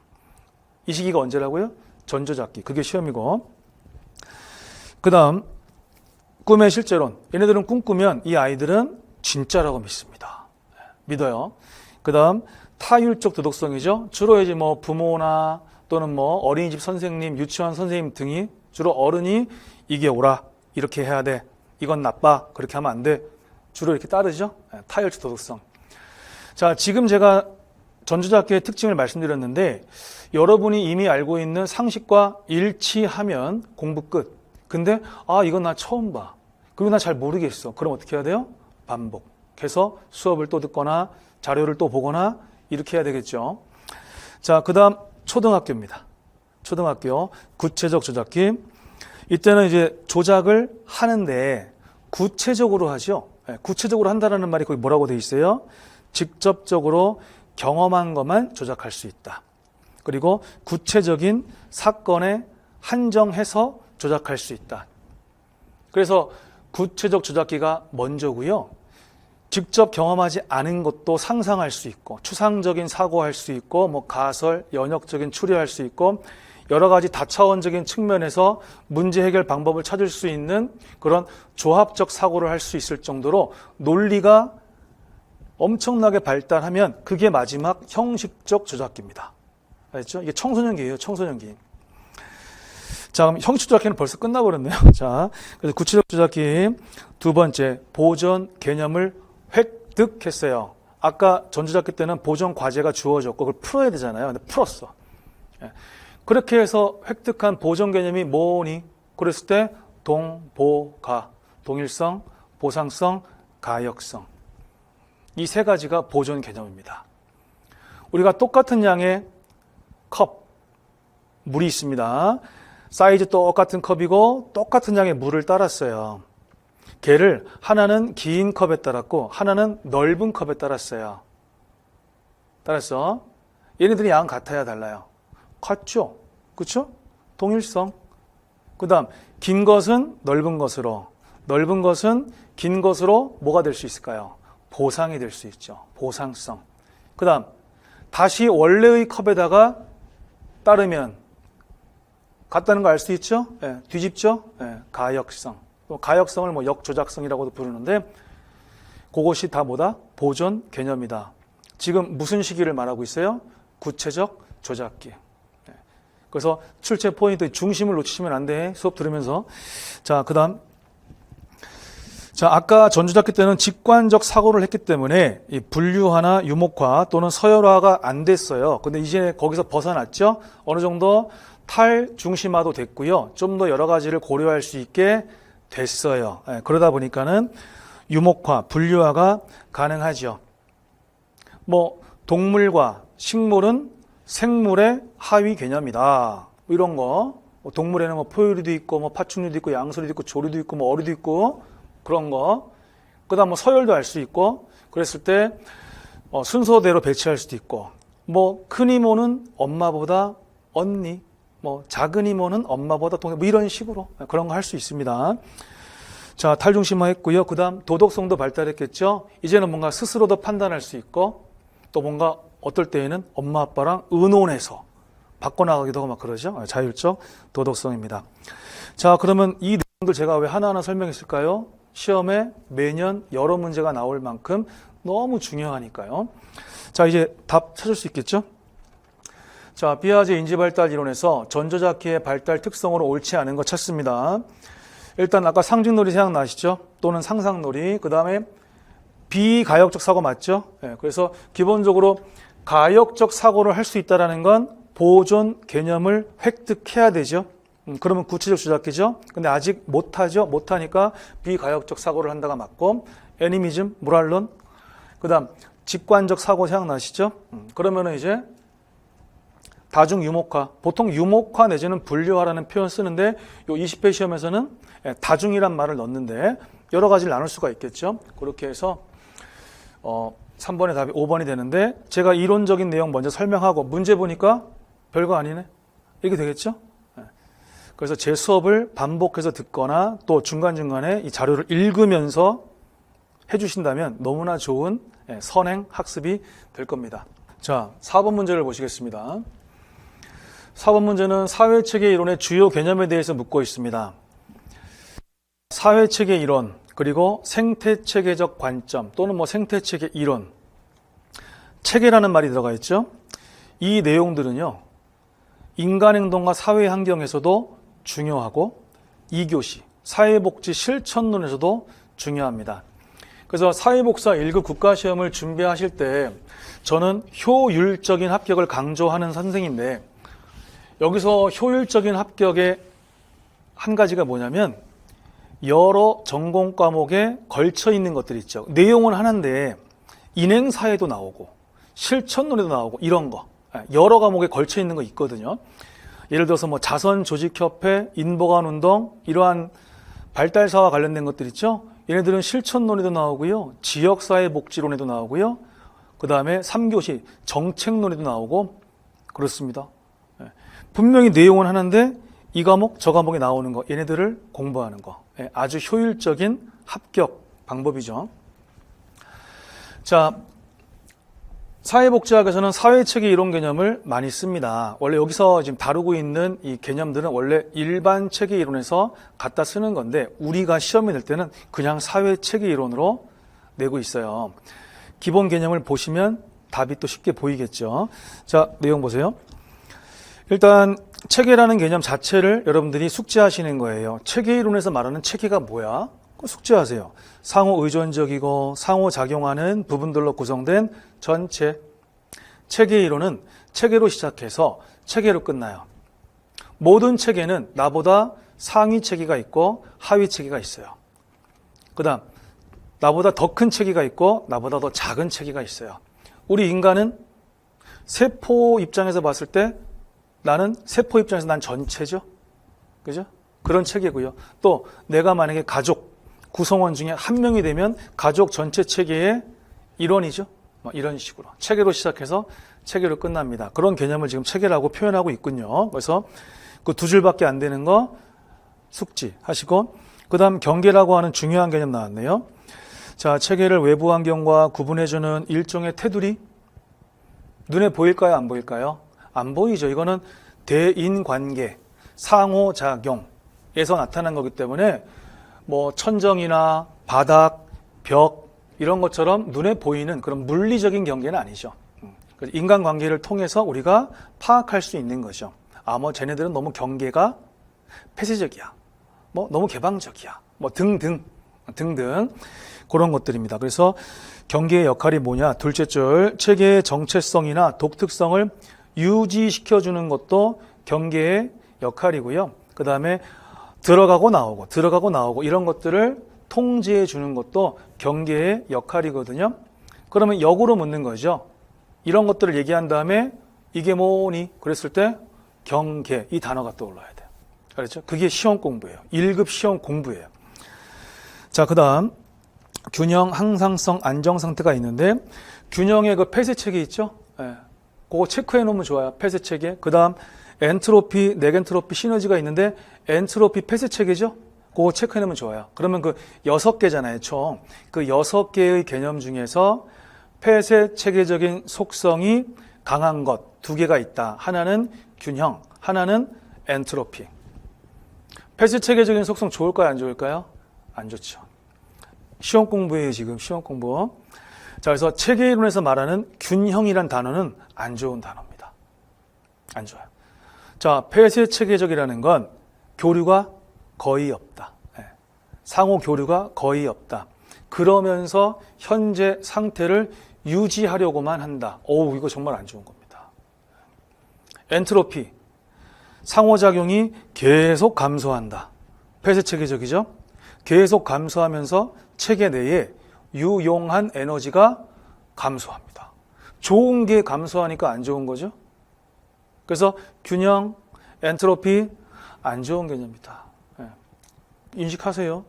S1: 이 시기가 언제라고요? 전조잡기. 그게 시험이고. 그 다음 꿈의 실제론. 얘네들은 꿈꾸면 이 아이들은 진짜라고 믿습니다. 믿어요. 그 다음 타율적 도덕성이죠. 주로 이제 뭐 부모나 또는 뭐 어린이집 선생님, 유치원 선생님 등이 주로 어른이 이게 옳아, 이렇게 해야 돼, 이건 나빠, 그렇게 하면 안 돼. 주로 이렇게 따르죠. 타율적 도덕성. 자, 지금 제가 전조잡기의 특징을 말씀드렸는데 여러분이 이미 알고 있는 상식과 일치하면 공부 끝. 근데 이건 나 처음 봐. 그리고 나 잘 모르겠어. 그럼 어떻게 해야 돼요? 반복해서 수업을 또 듣거나 자료를 또 보거나 이렇게 해야 되겠죠. 자, 그 다음 초등학교입니다. 초등학교 구체적 조작기. 이때는 이제 조작을 하는데 구체적으로 하죠. 구체적으로 한다는 말이 거기 뭐라고 돼 있어요? 직접적으로 경험한 것만 조작할 수 있다. 그리고 구체적인 사건에 한정해서 조작할 수 있다. 그래서 구체적 조작기가 먼저고요. 직접 경험하지 않은 것도 상상할 수 있고 추상적인 사고할 수 있고 뭐 가설, 연역적인 추리할 수 있고 여러 가지 다차원적인 측면에서 문제 해결 방법을 찾을 수 있는 그런 조합적 사고를 할 수 있을 정도로 논리가 엄청나게 발달하면 그게 마지막 형식적 조작기입니다. 알겠죠? 이게 청소년기예요. 청소년기. 자, 그럼 형식 조작기는 벌써 끝나버렸네요. 자, 그래서 구체적 조작기 두 번째 보존 개념을 획득했어요. 아까 전조잡기 때는 보존 과제가 주어졌고 그걸 풀어야 되잖아요. 근데 풀었어. 그렇게 해서 획득한 보존 개념이 뭐니? 그랬을 때 동보가, 동일성, 보상성, 가역성. 이 세 가지가 보존 개념입니다. 우리가 똑같은 양의 컵, 물이 있습니다. 사이즈 똑같은 컵이고 똑같은 양의 물을 따랐어요. 걔를 하나는 긴 컵에 따랐고 하나는 넓은 컵에 따랐어요. 따랐어? 얘네들이 양 같아야 달라요? 같죠? 그렇죠? 동일성. 그 다음 긴 것은 넓은 것으로, 넓은 것은 긴 것으로 뭐가 될 수 있을까요? 보상이 될 수 있죠. 보상성. 그 다음 다시 원래의 컵에다가 따르면 같다는 거 알 수 있죠? 예, 뒤집죠? 예, 가역성. 또 가역성을 뭐 역조작성이라고도 부르는데 그것이 다 뭐다? 보존 개념이다. 지금 무슨 시기를 말하고 있어요? 구체적 조작기. 예. 그래서 출제 포인트 중심을 놓치시면 안 돼. 수업 들으면서. 자, 그다음. 자, 아까 전조작기 때는 직관적 사고를 했기 때문에 이 분류화나 유목화 또는 서열화가 안 됐어요. 근데 이제 거기서 벗어났죠? 어느 정도 탈중심화도 됐고요. 좀 더 여러 가지를 고려할 수 있게 됐어요. 예, 그러다 보니까는 유목화, 분류화가 가능하죠. 뭐 동물과 식물은 생물의 하위 개념이다. 이런 거. 동물에는 뭐 포유류도 있고, 뭐 파충류도 있고, 양서류도 있고, 조류도 있고, 뭐 어류도 있고 그런 거. 그다음 뭐 서열도 알 수 있고. 그랬을 때 순서대로 배치할 수도 있고. 뭐 큰 이모는 엄마보다 언니, 뭐 작은 이모는 엄마보다 동생, 뭐 이런 식으로 그런 거 할 수 있습니다. 자, 탈중심화 했고요. 그 다음 도덕성도 발달했겠죠. 이제는 뭔가 스스로도 판단할 수 있고 또 뭔가 어떨 때에는 엄마 아빠랑 의논해서 바꿔나가기도 하고 막 그러죠. 자율적 도덕성입니다. 자, 그러면 이 내용들 제가 왜 하나하나 설명했을까요? 시험에 매년 여러 문제가 나올 만큼 너무 중요하니까요. 자, 이제 답 찾을 수 있겠죠? 자, 비아제 인지발달 이론에서 전조작기의 발달 특성으로 옳지 않은 거 찾습니다. 일단 아까 상징놀이 생각나시죠? 또는 상상놀이. 그 다음에 비가역적 사고 맞죠? 네, 그래서 기본적으로 가역적 사고를 할 수 있다는 건 보존 개념을 획득해야 되죠. 그러면 구체적 조작기죠. 근데 아직 못하죠. 못하니까 비가역적 사고를 한다가 맞고, 애니미즘, 모랄론. 그 다음 직관적 사고 생각나시죠? 그러면은 이제 다중 유목화, 보통 유목화 내지는 분류화라는 표현 쓰는데 요 20회 시험에서는 다중이란 말을 넣는데 여러 가지를 나눌 수가 있겠죠. 그렇게 해서 3번의 답이 5번이 되는데 제가 이론적인 내용 먼저 설명하고 문제 보니까 별거 아니네. 이렇게 되겠죠. 그래서 제 수업을 반복해서 듣거나 또 중간중간에 이 자료를 읽으면서 해주신다면 너무나 좋은 선행 학습이 될 겁니다. 자, 4번 문제를 보시겠습니다. 4번 문제는 사회체계 이론의 주요 개념에 대해서 묻고 있습니다. 사회체계 이론, 그리고 생태체계적 관점 또는 뭐 생태체계 이론. 체계라는 말이 들어가 있죠. 이 내용들은요, 인간행동과 사회환경에서도 중요하고 2교시, 사회복지 실천론에서도 중요합니다. 그래서 사회복사 1급 국가시험을 준비하실 때 저는 효율적인 합격을 강조하는 선생인데 여기서 효율적인 합격의 한 가지가 뭐냐면 여러 전공 과목에 걸쳐 있는 것들이 있죠. 내용은 하나인데 인행사회도 나오고 실천론에도 나오고 이런 거 여러 과목에 걸쳐 있는 거 있거든요. 예를 들어서 뭐 자선조직협회, 인보관운동 이러한 발달사와 관련된 것들 있죠. 얘네들은 실천론에도 나오고요. 지역사회복지론에도 나오고요. 그 다음에 3교시 정책론에도 나오고 그렇습니다. 분명히 내용은 하나인데 이 과목 저 과목에 나오는 거 얘네들을 공부하는 거 아주 효율적인 합격 방법이죠. 자, 사회복지학에서는 사회체계 이론 개념을 많이 씁니다. 원래 여기서 지금 다루고 있는 이 개념들은 원래 일반 체계 이론에서 갖다 쓰는 건데 우리가 시험에 낼 때는 그냥 사회체계 이론으로 내고 있어요. 기본 개념을 보시면 답이 또 쉽게 보이겠죠. 자, 내용 보세요. 일단 체계라는 개념 자체를 여러분들이 숙지하시는 거예요. 체계 이론에서 말하는 체계가 뭐야? 그거 숙지하세요. 상호 의존적이고 상호작용하는 부분들로 구성된 전체. 체계 이론은 체계로 시작해서 체계로 끝나요. 모든 체계는 나보다 상위 체계가 있고 하위 체계가 있어요. 그 다음 나보다 더 큰 체계가 있고 나보다 더 작은 체계가 있어요. 우리 인간은 세포 입장에서 봤을 때 나는 세포 입장에서 난 전체죠. 그죠? 그런 체계고요. 또 내가 만약에 가족 구성원 중에 한 명이 되면 가족 전체 체계의 일원이죠. 이런 식으로 체계로 시작해서 체계로 끝납니다. 그런 개념을 지금 체계라고 표현하고 있군요. 그래서 그 두 줄밖에 안 되는 거 숙지하시고, 그 다음 경계라고 하는 중요한 개념 나왔네요. 자, 체계를 외부 환경과 구분해주는 일종의 테두리. 눈에 보일까요? 안 보일까요? 안 보이죠. 이거는 대인관계, 상호작용에서 나타난 거기 때문에 뭐 천정이나 바닥, 벽 이런 것처럼 눈에 보이는 그런 물리적인 경계는 아니죠. 인간관계를 통해서 우리가 파악할 수 있는 거죠. 아, 뭐 쟤네들은 너무 경계가 폐쇄적이야, 뭐 너무 개방적이야, 뭐 등등 그런 것들입니다. 그래서 경계의 역할이 뭐냐? 둘째 줄, 체계의 정체성이나 독특성을 유지시켜주는 것도 경계의 역할이고요. 그 다음에 들어가고 나오고 이런 것들을 통제해 주는 것도 경계의 역할이거든요. 그러면 역으로 묻는 거죠. 이런 것들을 얘기한 다음에 이게 뭐니? 그랬을 때 경계, 이 단어가 떠올라야 돼요. 그렇죠? 그게 시험 공부예요. 1급 시험 공부예요. 자, 그 다음 균형, 항상성, 안정 상태가 있는데, 균형의 그 폐쇄체계 있죠? 예. 그거 체크해 놓으면 좋아요. 폐쇄체계. 그 다음 엔트로피, 네겐트로피 시너지가 있는데 엔트로피 폐쇄체계죠? 그거 체크해 놓으면 좋아요. 그러면 그 6개잖아요, 총. 그 6개의 개념 중에서 폐쇄체계적인 속성이 강한 것 2개가 있다. 하나는 균형, 하나는 엔트로피. 폐쇄체계적인 속성 좋을까요, 안 좋을까요? 안 좋죠. 시험 공부예요, 지금 시험 공부. 자, 그래서 체계 이론에서 말하는 균형이란 단어는 안 좋은 단어입니다. 안 좋아요. 자, 폐쇄체계적이라는 건 교류가 거의 없다. 상호 교류가 거의 없다. 그러면서 현재 상태를 유지하려고만 한다. 어우, 이거 정말 안 좋은 겁니다. 엔트로피, 상호작용이 계속 감소한다. 폐쇄체계적이죠? 계속 감소하면서 체계 내에 유용한 에너지가 감소합니다. 좋은 게 감소하니까 안 좋은 거죠? 그래서 균형, 엔트로피 안 좋은 개념이다. 인식하세요.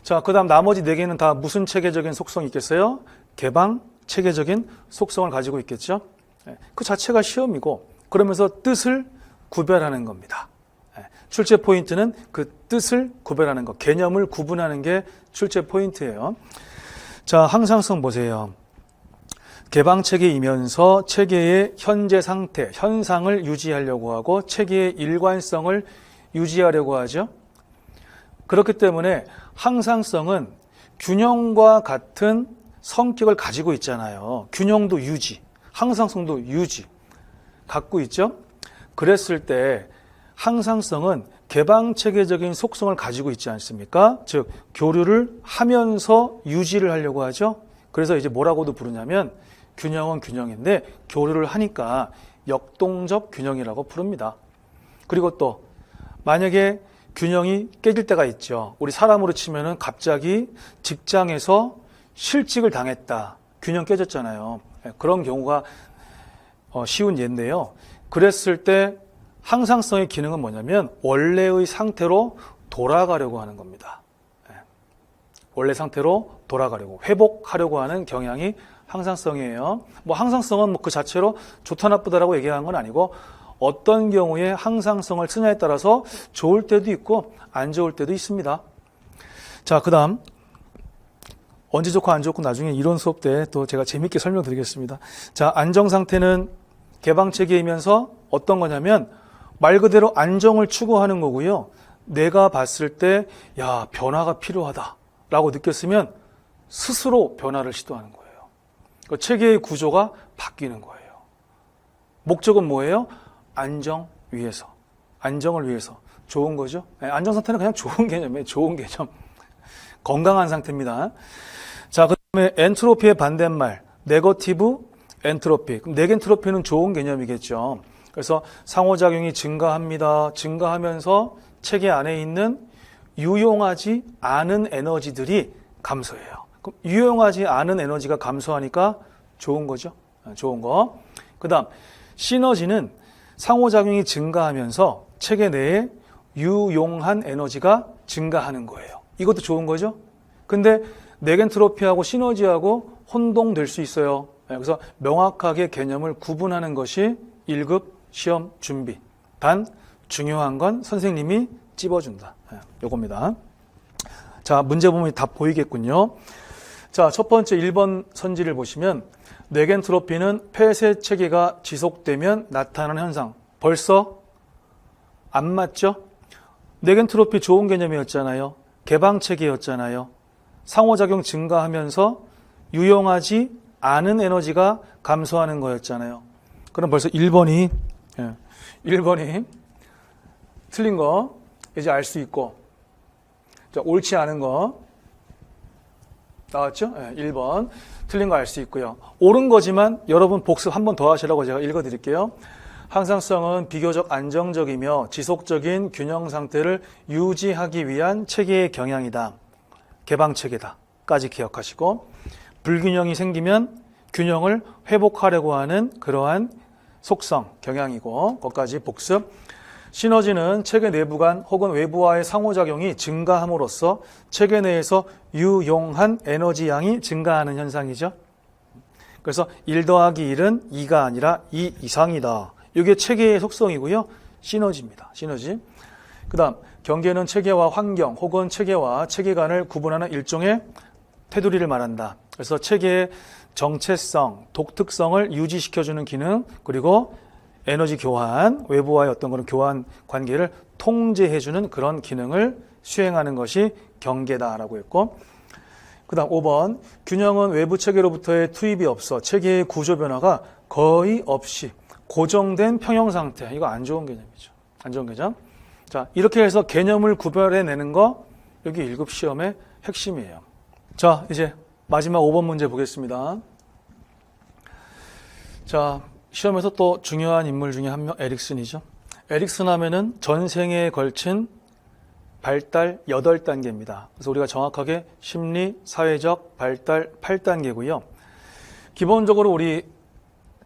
S1: 자, 그 다음 나머지 4개는 다 무슨 체계적인 속성이 있겠어요? 개방, 체계적인 속성을 가지고 있겠죠? 그 자체가 시험이고, 그러면서 뜻을 구별하는 겁니다. 출제 포인트는 그 뜻을 구별하는 것, 개념을 구분하는 게 출제 포인트예요. 자, 항상성 보세요. 개방체계이면서 체계의 현재 상태, 현상을 유지하려고 하고 체계의 일관성을 유지하려고 하죠. 그렇기 때문에 항상성은 균형과 같은 성격을 가지고 있잖아요. 균형도 유지, 항상성도 유지 갖고 있죠. 그랬을 때 항상성은 개방체계적인 속성을 가지고 있지 않습니까? 즉 교류를 하면서 유지를 하려고 하죠. 그래서 이제 뭐라고도 부르냐면 균형은 균형인데 교류를 하니까 역동적 균형이라고 부릅니다. 그리고 또 만약에 균형이 깨질 때가 있죠. 우리 사람으로 치면은 갑자기 직장에서 실직을 당했다. 균형 깨졌잖아요. 그런 경우가 쉬운 예인데요. 그랬을 때 항상성의 기능은 뭐냐면 원래의 상태로 돌아가려고 하는 겁니다. 원래 상태로 돌아가려고, 회복하려고 하는 경향이 항상성이에요. 뭐 항상성은 뭐 그 자체로 좋다 나쁘다라고 얘기하는 건 아니고 어떤 경우에 항상성을 쓰냐에 따라서 좋을 때도 있고 안 좋을 때도 있습니다. 자, 그 다음 언제 좋고 안 좋고 나중에 이론 수업 때 또 제가 재밌게 설명드리겠습니다. 자, 안정 상태는 개방체계이면서 어떤 거냐면 말 그대로 안정을 추구하는 거고요. 내가 봤을 때 야, 변화가 필요하다라고 느꼈으면 스스로 변화를 시도하는 거예요. 그 체계의 구조가 바뀌는 거예요. 목적은 뭐예요? 안정 위해서, 안정을 위해서. 좋은 거죠. 안정 상태는 그냥 좋은 개념이에요. 좋은 개념. 건강한 상태입니다. 자, 그 다음에 엔트로피의 반대말 네거티브 엔트로피. 그럼 네겐트로피는 좋은 개념이겠죠. 그래서 상호작용이 증가합니다. 증가하면서 체계 안에 있는 유용하지 않은 에너지들이 감소해요. 그럼 유용하지 않은 에너지가 감소하니까 좋은 거죠. 좋은 거. 그 다음 시너지는 상호작용이 증가하면서 체계 내에 유용한 에너지가 증가하는 거예요. 이것도 좋은 거죠. 근데 네겐트로피하고 시너지하고 혼동될 수 있어요. 그래서 명확하게 개념을 구분하는 것이 1급 시험 준비. 단 중요한 건 선생님이 찝어준다. 요겁니다. 자, 문제 보면 답 보이겠군요. 자, 첫 번째 1번 선지를 보시면 뇌겐트로피는 폐쇄 체계가 지속되면 나타나는 현상. 벌써 안 맞죠? 뇌겐트로피 좋은 개념이었잖아요. 개방 체계였잖아요. 상호작용 증가하면서 유용하지 않은 에너지가 감소하는 거였잖아요. 그럼 벌써 1번이 틀린 거 이제 알 수 있고, 자, 옳지 않은 거 나왔죠? 1번 틀린 거 알 수 있고요. 옳은 거지만 여러분 복습 한 번 더 하시라고 제가 읽어드릴게요. 항상성은 비교적 안정적이며 지속적인 균형 상태를 유지하기 위한 체계의 경향이다. 개방 체계다. 까지 기억하시고, 불균형이 생기면 균형을 회복하려고 하는 그러한 속성, 경향이고, 거기까지 복습. 시너지는 체계 내부 간 혹은 외부와의 상호작용이 증가함으로써 체계 내에서 유용한 에너지 양이 증가하는 현상이죠. 그래서 1 더하기 1은 2가 아니라 2 이상이다. 이게 체계의 속성이고요. 시너지입니다. 시너지. 그 다음 경계는 체계와 환경 혹은 체계와 체계 간을 구분하는 일종의 테두리를 말한다. 그래서 체계의 정체성, 독특성을 유지시켜주는 기능, 그리고 에너지 교환, 외부와의 어떤 그런 교환 관계를 통제해주는 그런 기능을 수행하는 것이 경계다라고 했고, 그 다음 5번 균형은 외부 체계로부터의 투입이 없어 체계의 구조 변화가 거의 없이 고정된 평형 상태. 이거 안 좋은 개념이죠. 안 좋은 개념. 자, 이렇게 해서 개념을 구별해내는 거 여기 1급 시험의 핵심이에요. 자, 이제 마지막 5번 문제 보겠습니다. 자, 시험에서 또 중요한 인물 중에 한 명, 에릭슨이죠. 에릭슨 하면은 전생에 걸친 발달 8단계입니다. 그래서 우리가 정확하게 심리, 사회적 발달 8단계고요. 기본적으로 우리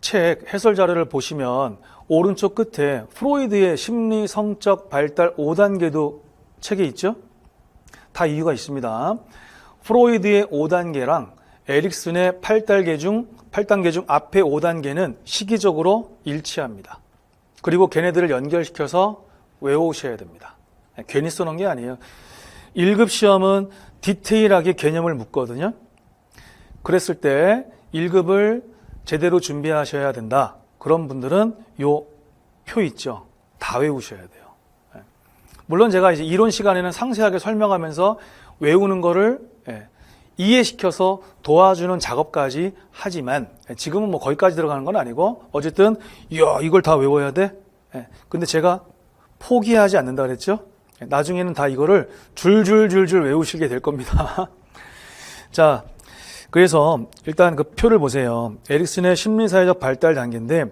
S1: 책 해설 자료를 보시면 오른쪽 끝에 프로이드의 심리, 성적 발달 5단계도 책에 있죠. 다 이유가 있습니다. 프로이드의 5단계랑 에릭슨의 8단계 중 앞에 5단계는 시기적으로 일치합니다. 그리고 걔네들을 연결시켜서 외우셔야 됩니다. 괜히 써놓은 게 아니에요. 1급 시험은 디테일하게 개념을 묻거든요. 그랬을 때 1급을 제대로 준비하셔야 된다. 그런 분들은 요 표 있죠. 다 외우셔야 돼요. 물론 제가 이제 이론 시간에는 상세하게 설명하면서 외우는 거를 이해시켜서 도와주는 작업까지 하지만 지금은 뭐 거기까지 들어가는 건 아니고 어쨌든 이걸 다 외워야 돼? 근데 제가 포기하지 않는다 그랬죠? 나중에는 다 이거를 줄줄줄줄 외우시게 될 겁니다. 자, 그래서 일단 그 표를 보세요. 에릭슨의 심리사회적 발달 단계인데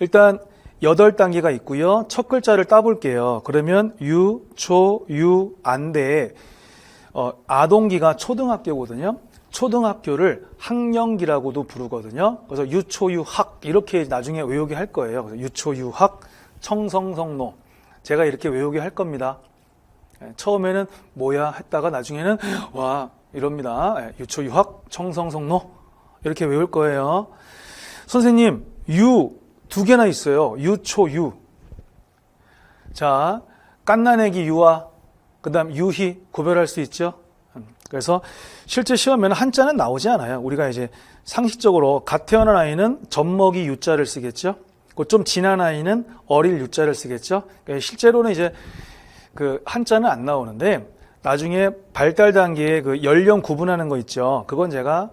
S1: 일단 8단계가 있고요. 첫 글자를 따볼게요. 그러면 유, 초, 유, 안대에 아동기가 초등학교거든요. 초등학교를 학령기라고도 부르거든요. 그래서 유초유학 이렇게 나중에 외우게 할 거예요. 그래서 유초유학, 청성성노 제가 이렇게 외우게 할 겁니다. 처음에는 뭐야 했다가 나중에는 와 이럽니다. 유초유학, 청성성노 이렇게 외울 거예요. 선생님 유 2개나 있어요. 유초유. 자, 깐나내기 유와 그 다음 유희 구별할 수 있죠. 그래서 실제 시험에는 한자는 나오지 않아요. 우리가 이제 상식적으로 갓 태어난 아이는 젖먹이 유자를 쓰겠죠. 좀 지난 아이는 어릴 유자를 쓰겠죠. 실제로는 이제 그 한자는 안 나오는데 나중에 발달 단계에 그 연령 구분하는 거 있죠. 그건 제가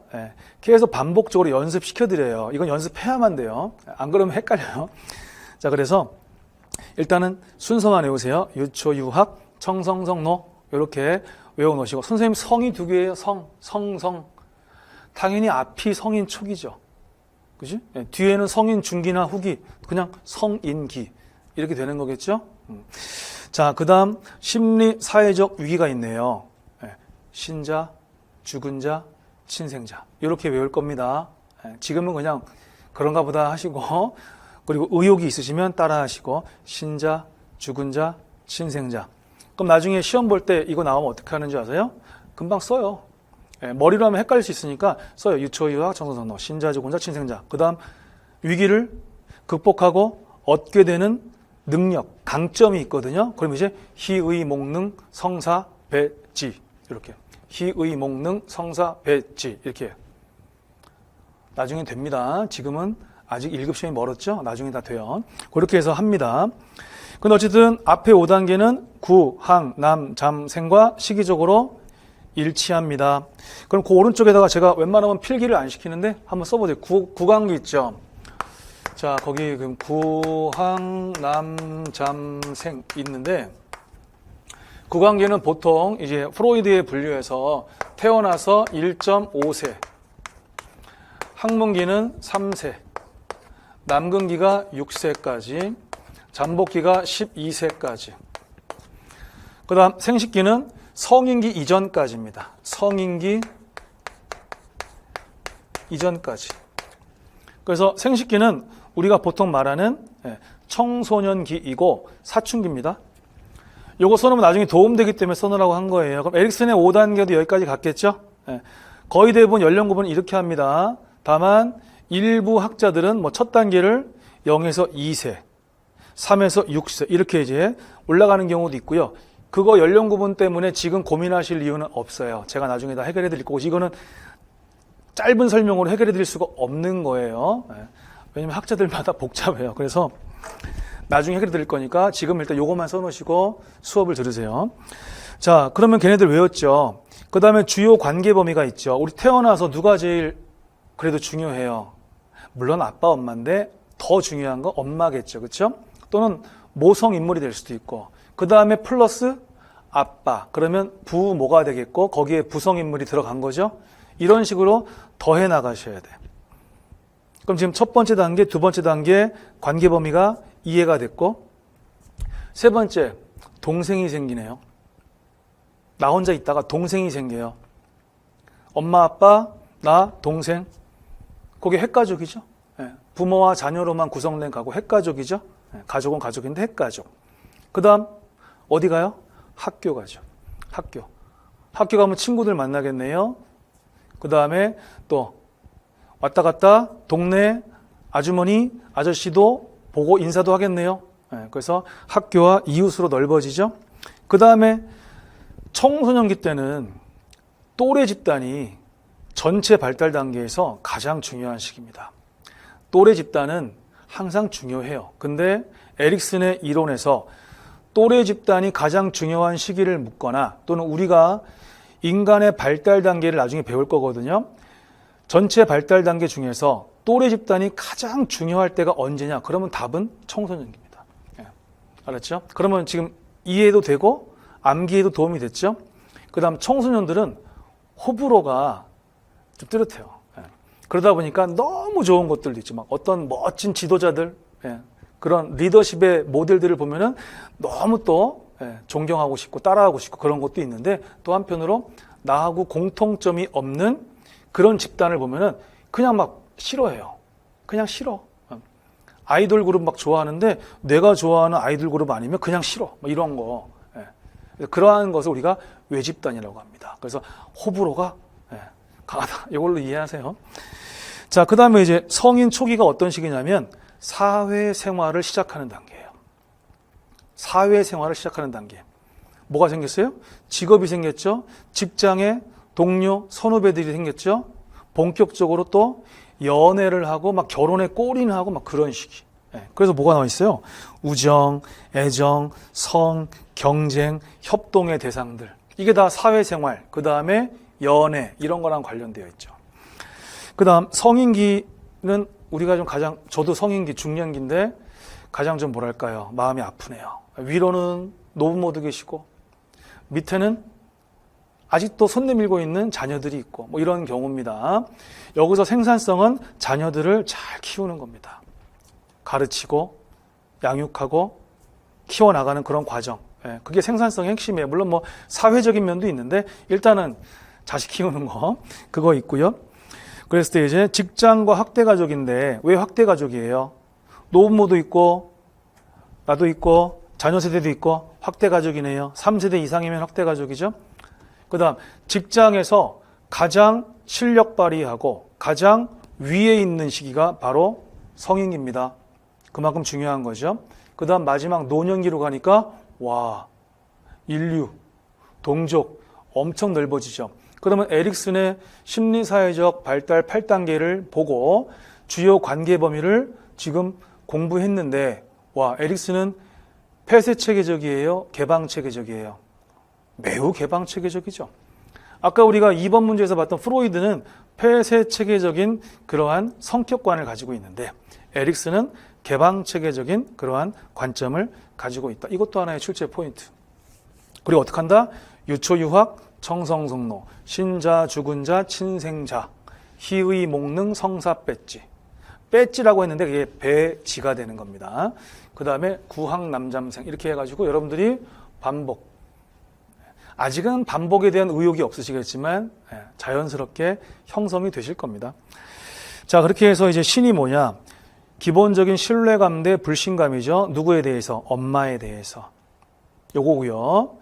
S1: 계속 반복적으로 연습시켜 드려요. 이건 연습해야만 돼요. 안 그러면 헷갈려요. 자, 그래서 일단은 순서만 외우세요. 유초, 유학, 청성성노 이렇게 외워놓으시고 선생님 성이 2개예요. 성. 당연히 앞이 성인 초기죠. 그지? 뒤에는 성인 중기나 후기 그냥 성인기 이렇게 되는 거겠죠. 자, 그 다음 심리 사회적 위기가 있네요. 신자, 죽은 자, 친생자 이렇게 외울 겁니다. 지금은 그냥 그런가 보다 하시고 그리고 의욕이 있으시면 따라 하시고 신자, 죽은 자, 친생자. 그럼 나중에 시험 볼 때 이거 나오면 어떻게 하는지 아세요? 금방 써요. 머리로 하면 헷갈릴 수 있으니까 써요. 유초, 유학, 청소년로, 신자주, 공자, 친생자. 그 다음 위기를 극복하고 얻게 되는 능력, 강점이 있거든요. 그럼 이제 희의, 목능, 성사, 배지 이렇게 희의, 목능, 성사, 배지 이렇게 해요. 나중에 됩니다. 지금은 아직 1급 시험이 멀었죠. 나중에 다 돼요. 그렇게 해서 합니다. 근데 어쨌든 앞에 5단계는 구, 항, 남, 잠, 생과 시기적으로 일치합니다. 그럼 그 오른쪽에다가 제가 웬만하면 필기를 안 시키는데 한번 써보세요. 구강기 있죠. 자, 거기 그럼 구, 항, 남, 잠, 생 있는데 구강기는 보통 이제 프로이드에 분류해서 태어나서 1.5세, 항문기는 3세, 남근기가 6세까지, 잠복기가 12세까지. 그 다음 생식기는 성인기 이전까지입니다. 성인기 이전까지. 그래서 생식기는 우리가 보통 말하는 청소년기이고 사춘기입니다. 요거 써놓으면 나중에 도움되기 때문에 써놓으라고 한 거예요. 그럼 에릭슨의 5단계도 여기까지 갔겠죠? 거의 대부분 연령 구분은 이렇게 합니다. 다만 일부 학자들은 뭐 첫 단계를 0에서 2세, 3에서 6세 이렇게 이제 올라가는 경우도 있고요. 그거 연령 구분 때문에 지금 고민하실 이유는 없어요. 제가 나중에 다 해결해 드릴 거고 이거는 짧은 설명으로 해결해 드릴 수가 없는 거예요. 왜냐면 학자들마다 복잡해요. 그래서 나중에 해결해 드릴 거니까 지금 일단 요것만 써놓으시고 수업을 들으세요. 자, 그러면 걔네들 외웠죠. 그 다음에 주요 관계 범위가 있죠. 우리 태어나서 누가 제일 그래도 중요해요. 물론 아빠, 엄마인데 더 중요한 건 엄마겠죠. 그렇죠? 또는 모성 인물이 될 수도 있고 그 다음에 플러스 아빠. 그러면 부모가 되겠고 거기에 부성 인물이 들어간 거죠. 이런 식으로 더해 나가셔야 돼요. 그럼 지금 첫 번째 단계, 두 번째 단계 관계 범위가 이해가 됐고 세 번째 동생이 생기네요. 나 혼자 있다가 동생이 생겨요. 엄마, 아빠, 나, 동생. 그게 핵가족이죠. 부모와 자녀로만 구성된 가구 핵가족이죠. 가족은 가족인데 핵가족. 그 다음 어디 가요? 학교 가죠. 학교 가면 친구들 만나겠네요. 그 다음에 또 왔다 갔다 동네 아주머니, 아저씨도 보고 인사도 하겠네요. 그래서 학교와 이웃으로 넓어지죠. 그 다음에 청소년기 때는 또래 집단이 전체 발달 단계에서 가장 중요한 시기입니다. 또래 집단은 항상 중요해요. 근데 에릭슨의 이론에서 또래 집단이 가장 중요한 시기를 묻거나 또는 우리가 인간의 발달 단계를 나중에 배울 거거든요. 전체 발달 단계 중에서 또래 집단이 가장 중요할 때가 언제냐? 그러면 답은 청소년기입니다. 알았죠? 그러면 지금 이해도 되고 암기에도 도움이 됐죠? 그 다음 청소년들은 호불호가 좀 뚜렷해요. 그러다 보니까 너무 좋은 것들도 있죠. 막 어떤 멋진 지도자들, 그런 리더십의 모델들을 보면은 너무 또 존경하고 싶고 따라하고 싶고 그런 것도 있는데 또 한편으로 나하고 공통점이 없는 그런 집단을 보면은 그냥 막 싫어해요. 그냥 싫어. 아이돌 그룹 막 좋아하는데 내가 좋아하는 아이돌 그룹 아니면 그냥 싫어. 뭐 이런 거. 그러한 것을 우리가 외집단이라고 합니다. 그래서 호불호가 강하다. 이걸로 이해하세요. 자, 그 다음에 이제 성인 초기가 어떤 시기냐면 사회생활을 시작하는 단계예요. 사회생활을 시작하는 단계. 뭐가 생겼어요? 직업이 생겼죠. 직장에 동료, 선후배들이 생겼죠. 본격적으로 또 연애를 하고 막 결혼에 골인하고 막 그런 시기. 그래서 뭐가 나와 있어요? 우정, 애정, 성, 경쟁, 협동의 대상들. 이게 다 사회생활, 그 다음에 연애 이런 거랑 관련되어 있죠. 그 다음 성인기는 우리가 좀 가장, 저도 성인기 중년기인데 가장 좀 뭐랄까요, 마음이 아프네요. 위로는 노부모도 계시고 밑에는 아직도 손 내밀고 있는 자녀들이 있고 뭐 이런 경우입니다. 여기서 생산성은 자녀들을 잘 키우는 겁니다. 가르치고 양육하고 키워나가는 그런 과정. 그게 생산성의 핵심이에요. 물론 뭐 사회적인 면도 있는데 일단은 자식 키우는 거 그거 있고요. 그랬을 때 이제 직장과 학대가족인데 왜 학대가족이에요? 노부모도 있고 나도 있고 자녀 세대도 있고 학대가족이네요. 3세대 이상이면 학대가족이죠. 그 다음 직장에서 가장 실력 발휘하고 가장 위에 있는 시기가 바로 성인기입니다. 그만큼 중요한 거죠. 그 다음 마지막 노년기로 가니까 와, 인류, 동족 엄청 넓어지죠. 그러면 에릭슨의 심리사회적 발달 8단계를 보고 주요 관계 범위를 지금 공부했는데, 와, 에릭슨은 폐쇄체계적이에요? 개방체계적이에요? 매우 개방체계적이죠. 아까 우리가 2번 문제에서 봤던 프로이드는 폐쇄체계적인 그러한 성격관을 가지고 있는데, 에릭슨은 개방체계적인 그러한 관점을 가지고 있다. 이것도 하나의 출제 포인트. 그리고 어떻게 한다? 유초유학, 청성성로, 신자, 죽은자, 친생자, 희의, 목능, 성사, 배지. 배지라고 했는데 그게 배지가 되는 겁니다. 그 다음에 구학, 남잠생 이렇게 해가지고 여러분들이 반복. 아직은 반복에 대한 의욕이 없으시겠지만 자연스럽게 형성이 되실 겁니다. 자, 그렇게 해서 이제 신이 뭐냐? 기본적인 신뢰감 대 불신감이죠. 누구에 대해서? 엄마에 대해서. 요거고요.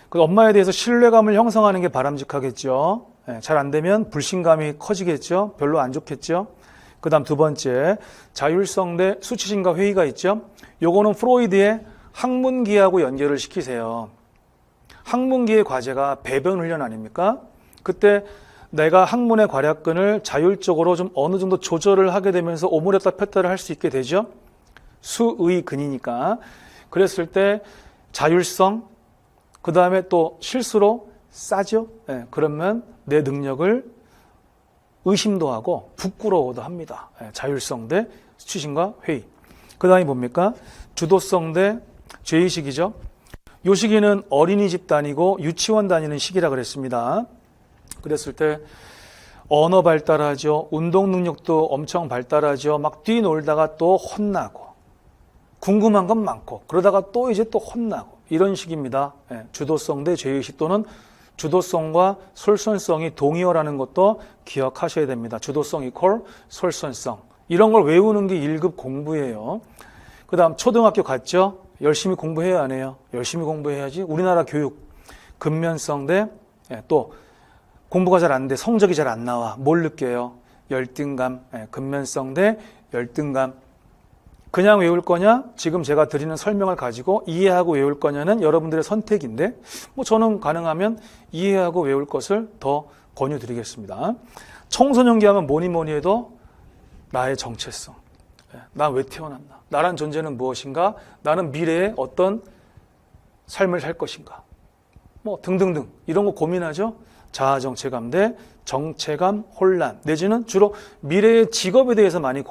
S1: 그 엄마에 대해서 신뢰감을 형성하는 게 바람직하겠죠. 잘 안 되면 불신감이 커지겠죠. 별로 안 좋겠죠. 그 다음 두 번째, 자율성 대 수치심과 회의가 있죠. 요거는 프로이드의 학문기하고 연결을 시키세요. 학문기의 과제가 배변 훈련 아닙니까? 그때 내가 학문의 괄약근을 자율적으로 좀 어느 정도 조절을 하게 되면서 오므렸다 폈다를 할 수 있게 되죠. 수의 근이니까. 그랬을 때 자율성, 그 다음에 또 실수로 싸죠. 그러면 내 능력을 의심도 하고 부끄러워도 합니다. 자율성 대 수치심과 회의. 그 다음이 뭡니까? 주도성 대 죄의식이죠. 요 시기는 어린이집 다니고 유치원 다니는 시기라 그랬습니다. 그랬을 때 언어 발달하죠. 운동 능력도 엄청 발달하죠. 막 뛰놀다가 또 혼나고 궁금한 건 많고 그러다가 또 이제 또 혼나고 이런 식입니다. 주도성 대 죄의식 또는 주도성과 솔선성이 동의어라는 것도 기억하셔야 됩니다. 주도성 이퀄 솔선성. 이런 걸 외우는 게 1급 공부예요. 그 다음 초등학교 갔죠? 열심히 공부해야 안 해요? 열심히 공부해야지. 우리나라 교육 근면성 대 또 공부가 잘 안 돼. 성적이 잘 안 나와. 뭘 느껴요? 열등감. 근면성 대 열등감. 그냥 외울 거냐? 지금 제가 드리는 설명을 가지고 이해하고 외울 거냐는 여러분들의 선택인데 저는 가능하면 이해하고 외울 것을 더 권유드리겠습니다. 청소년기 하면 뭐니 해도 나의 정체성. 나 왜 태어났나? 나란 존재는 무엇인가? 나는 미래에 어떤 삶을 살 것인가? 등등등 이런 거 고민하죠. 자아정체감 대 정체감 혼란 내지는 주로 미래의 직업에 대해서 많이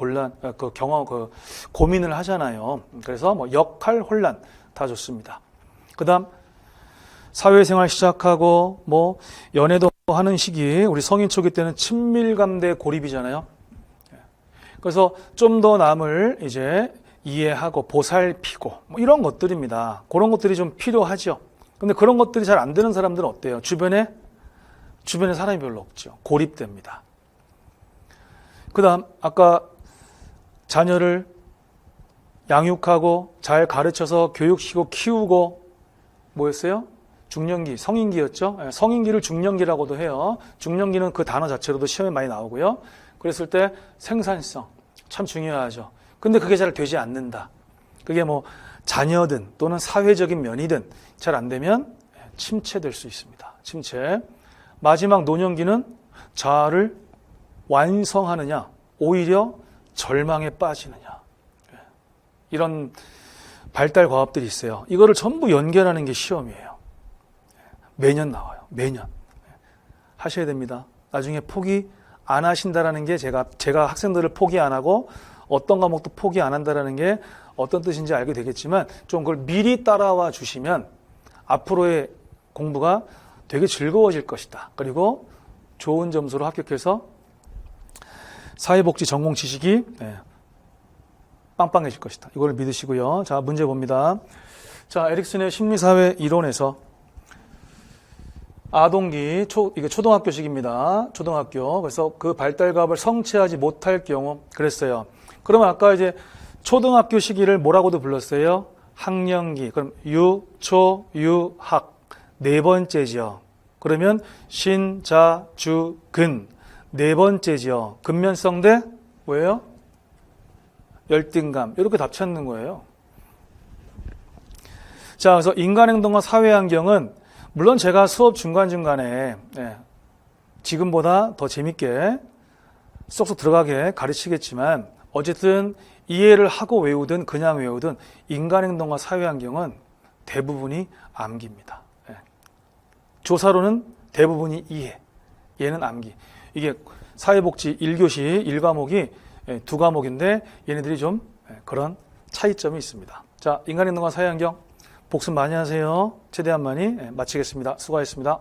S1: 고민을 하잖아요. 그래서 역할 혼란 다 좋습니다. 그다음 사회생활 시작하고 연애도 하는 시기 우리 성인 초기 때는 친밀감 대 고립이잖아요. 그래서 좀 더 남을 이제 이해하고 보살피고 이런 것들입니다. 그런 것들이 좀 필요하죠. 근데 그런 것들이 잘 안 되는 사람들은 어때요? 주변에 사람이 별로 없죠. 고립됩니다. 그 다음 아까 자녀를 양육하고 잘 가르쳐서 교육시키고 키우고 뭐였어요? 중년기, 성인기였죠. 성인기를 중년기라고도 해요. 중년기는 그 단어 자체로도 시험에 많이 나오고요. 그랬을 때 생산성 참 중요하죠. 근데 그게 잘 되지 않는다. 그게 자녀든 또는 사회적인 면이든 잘 안 되면 침체될 수 있습니다. 침체. 마지막 노년기는 자아를 완성하느냐 오히려 절망에 빠지느냐 이런 발달 과업들이 있어요. 이거를 전부 연결하는 게 시험이에요. 매년 나와요. 매년 하셔야 됩니다. 나중에 포기 안 하신다라는 게 제가 학생들을 포기 안 하고 어떤 과목도 포기 안 한다라는 게 어떤 뜻인지 알게 되겠지만 좀 그걸 미리 따라와 주시면 앞으로의 공부가 되게 즐거워질 것이다. 그리고 좋은 점수로 합격해서 사회복지 전공 지식이 빵빵해질 것이다. 이걸 믿으시고요. 자, 문제 봅니다. 자, 에릭슨의 심리사회 이론에서 아동기, 이게 초등학교식입니다. 초등학교. 그래서 그 발달갑을 성취하지 못할 경우 그랬어요. 그러면 아까 이제 초등학교 시기를 뭐라고도 불렀어요? 학령기. 그럼 유, 초, 유, 학. 네 번째죠. 그러면 신, 자, 주, 근. 네 번째지요. 근면성대 뭐예요? 열등감. 이렇게 답 찾는 거예요. 자, 그래서 인간행동과 사회환경은 물론 제가 수업 중간중간에 지금보다 더 재밌게 쏙쏙 들어가게 가르치겠지만 어쨌든 이해를 하고 외우든 그냥 외우든 인간행동과 사회환경은 대부분이 암기입니다. 조사로는 대부분이 이해, 얘는 암기. 이게 사회복지 1교시 1과목이 2과목인데 얘네들이 좀 그런 차이점이 있습니다. 자, 인간행동과 사회환경 복습 많이 하세요. 최대한 많이 마치겠습니다. 수고하셨습니다.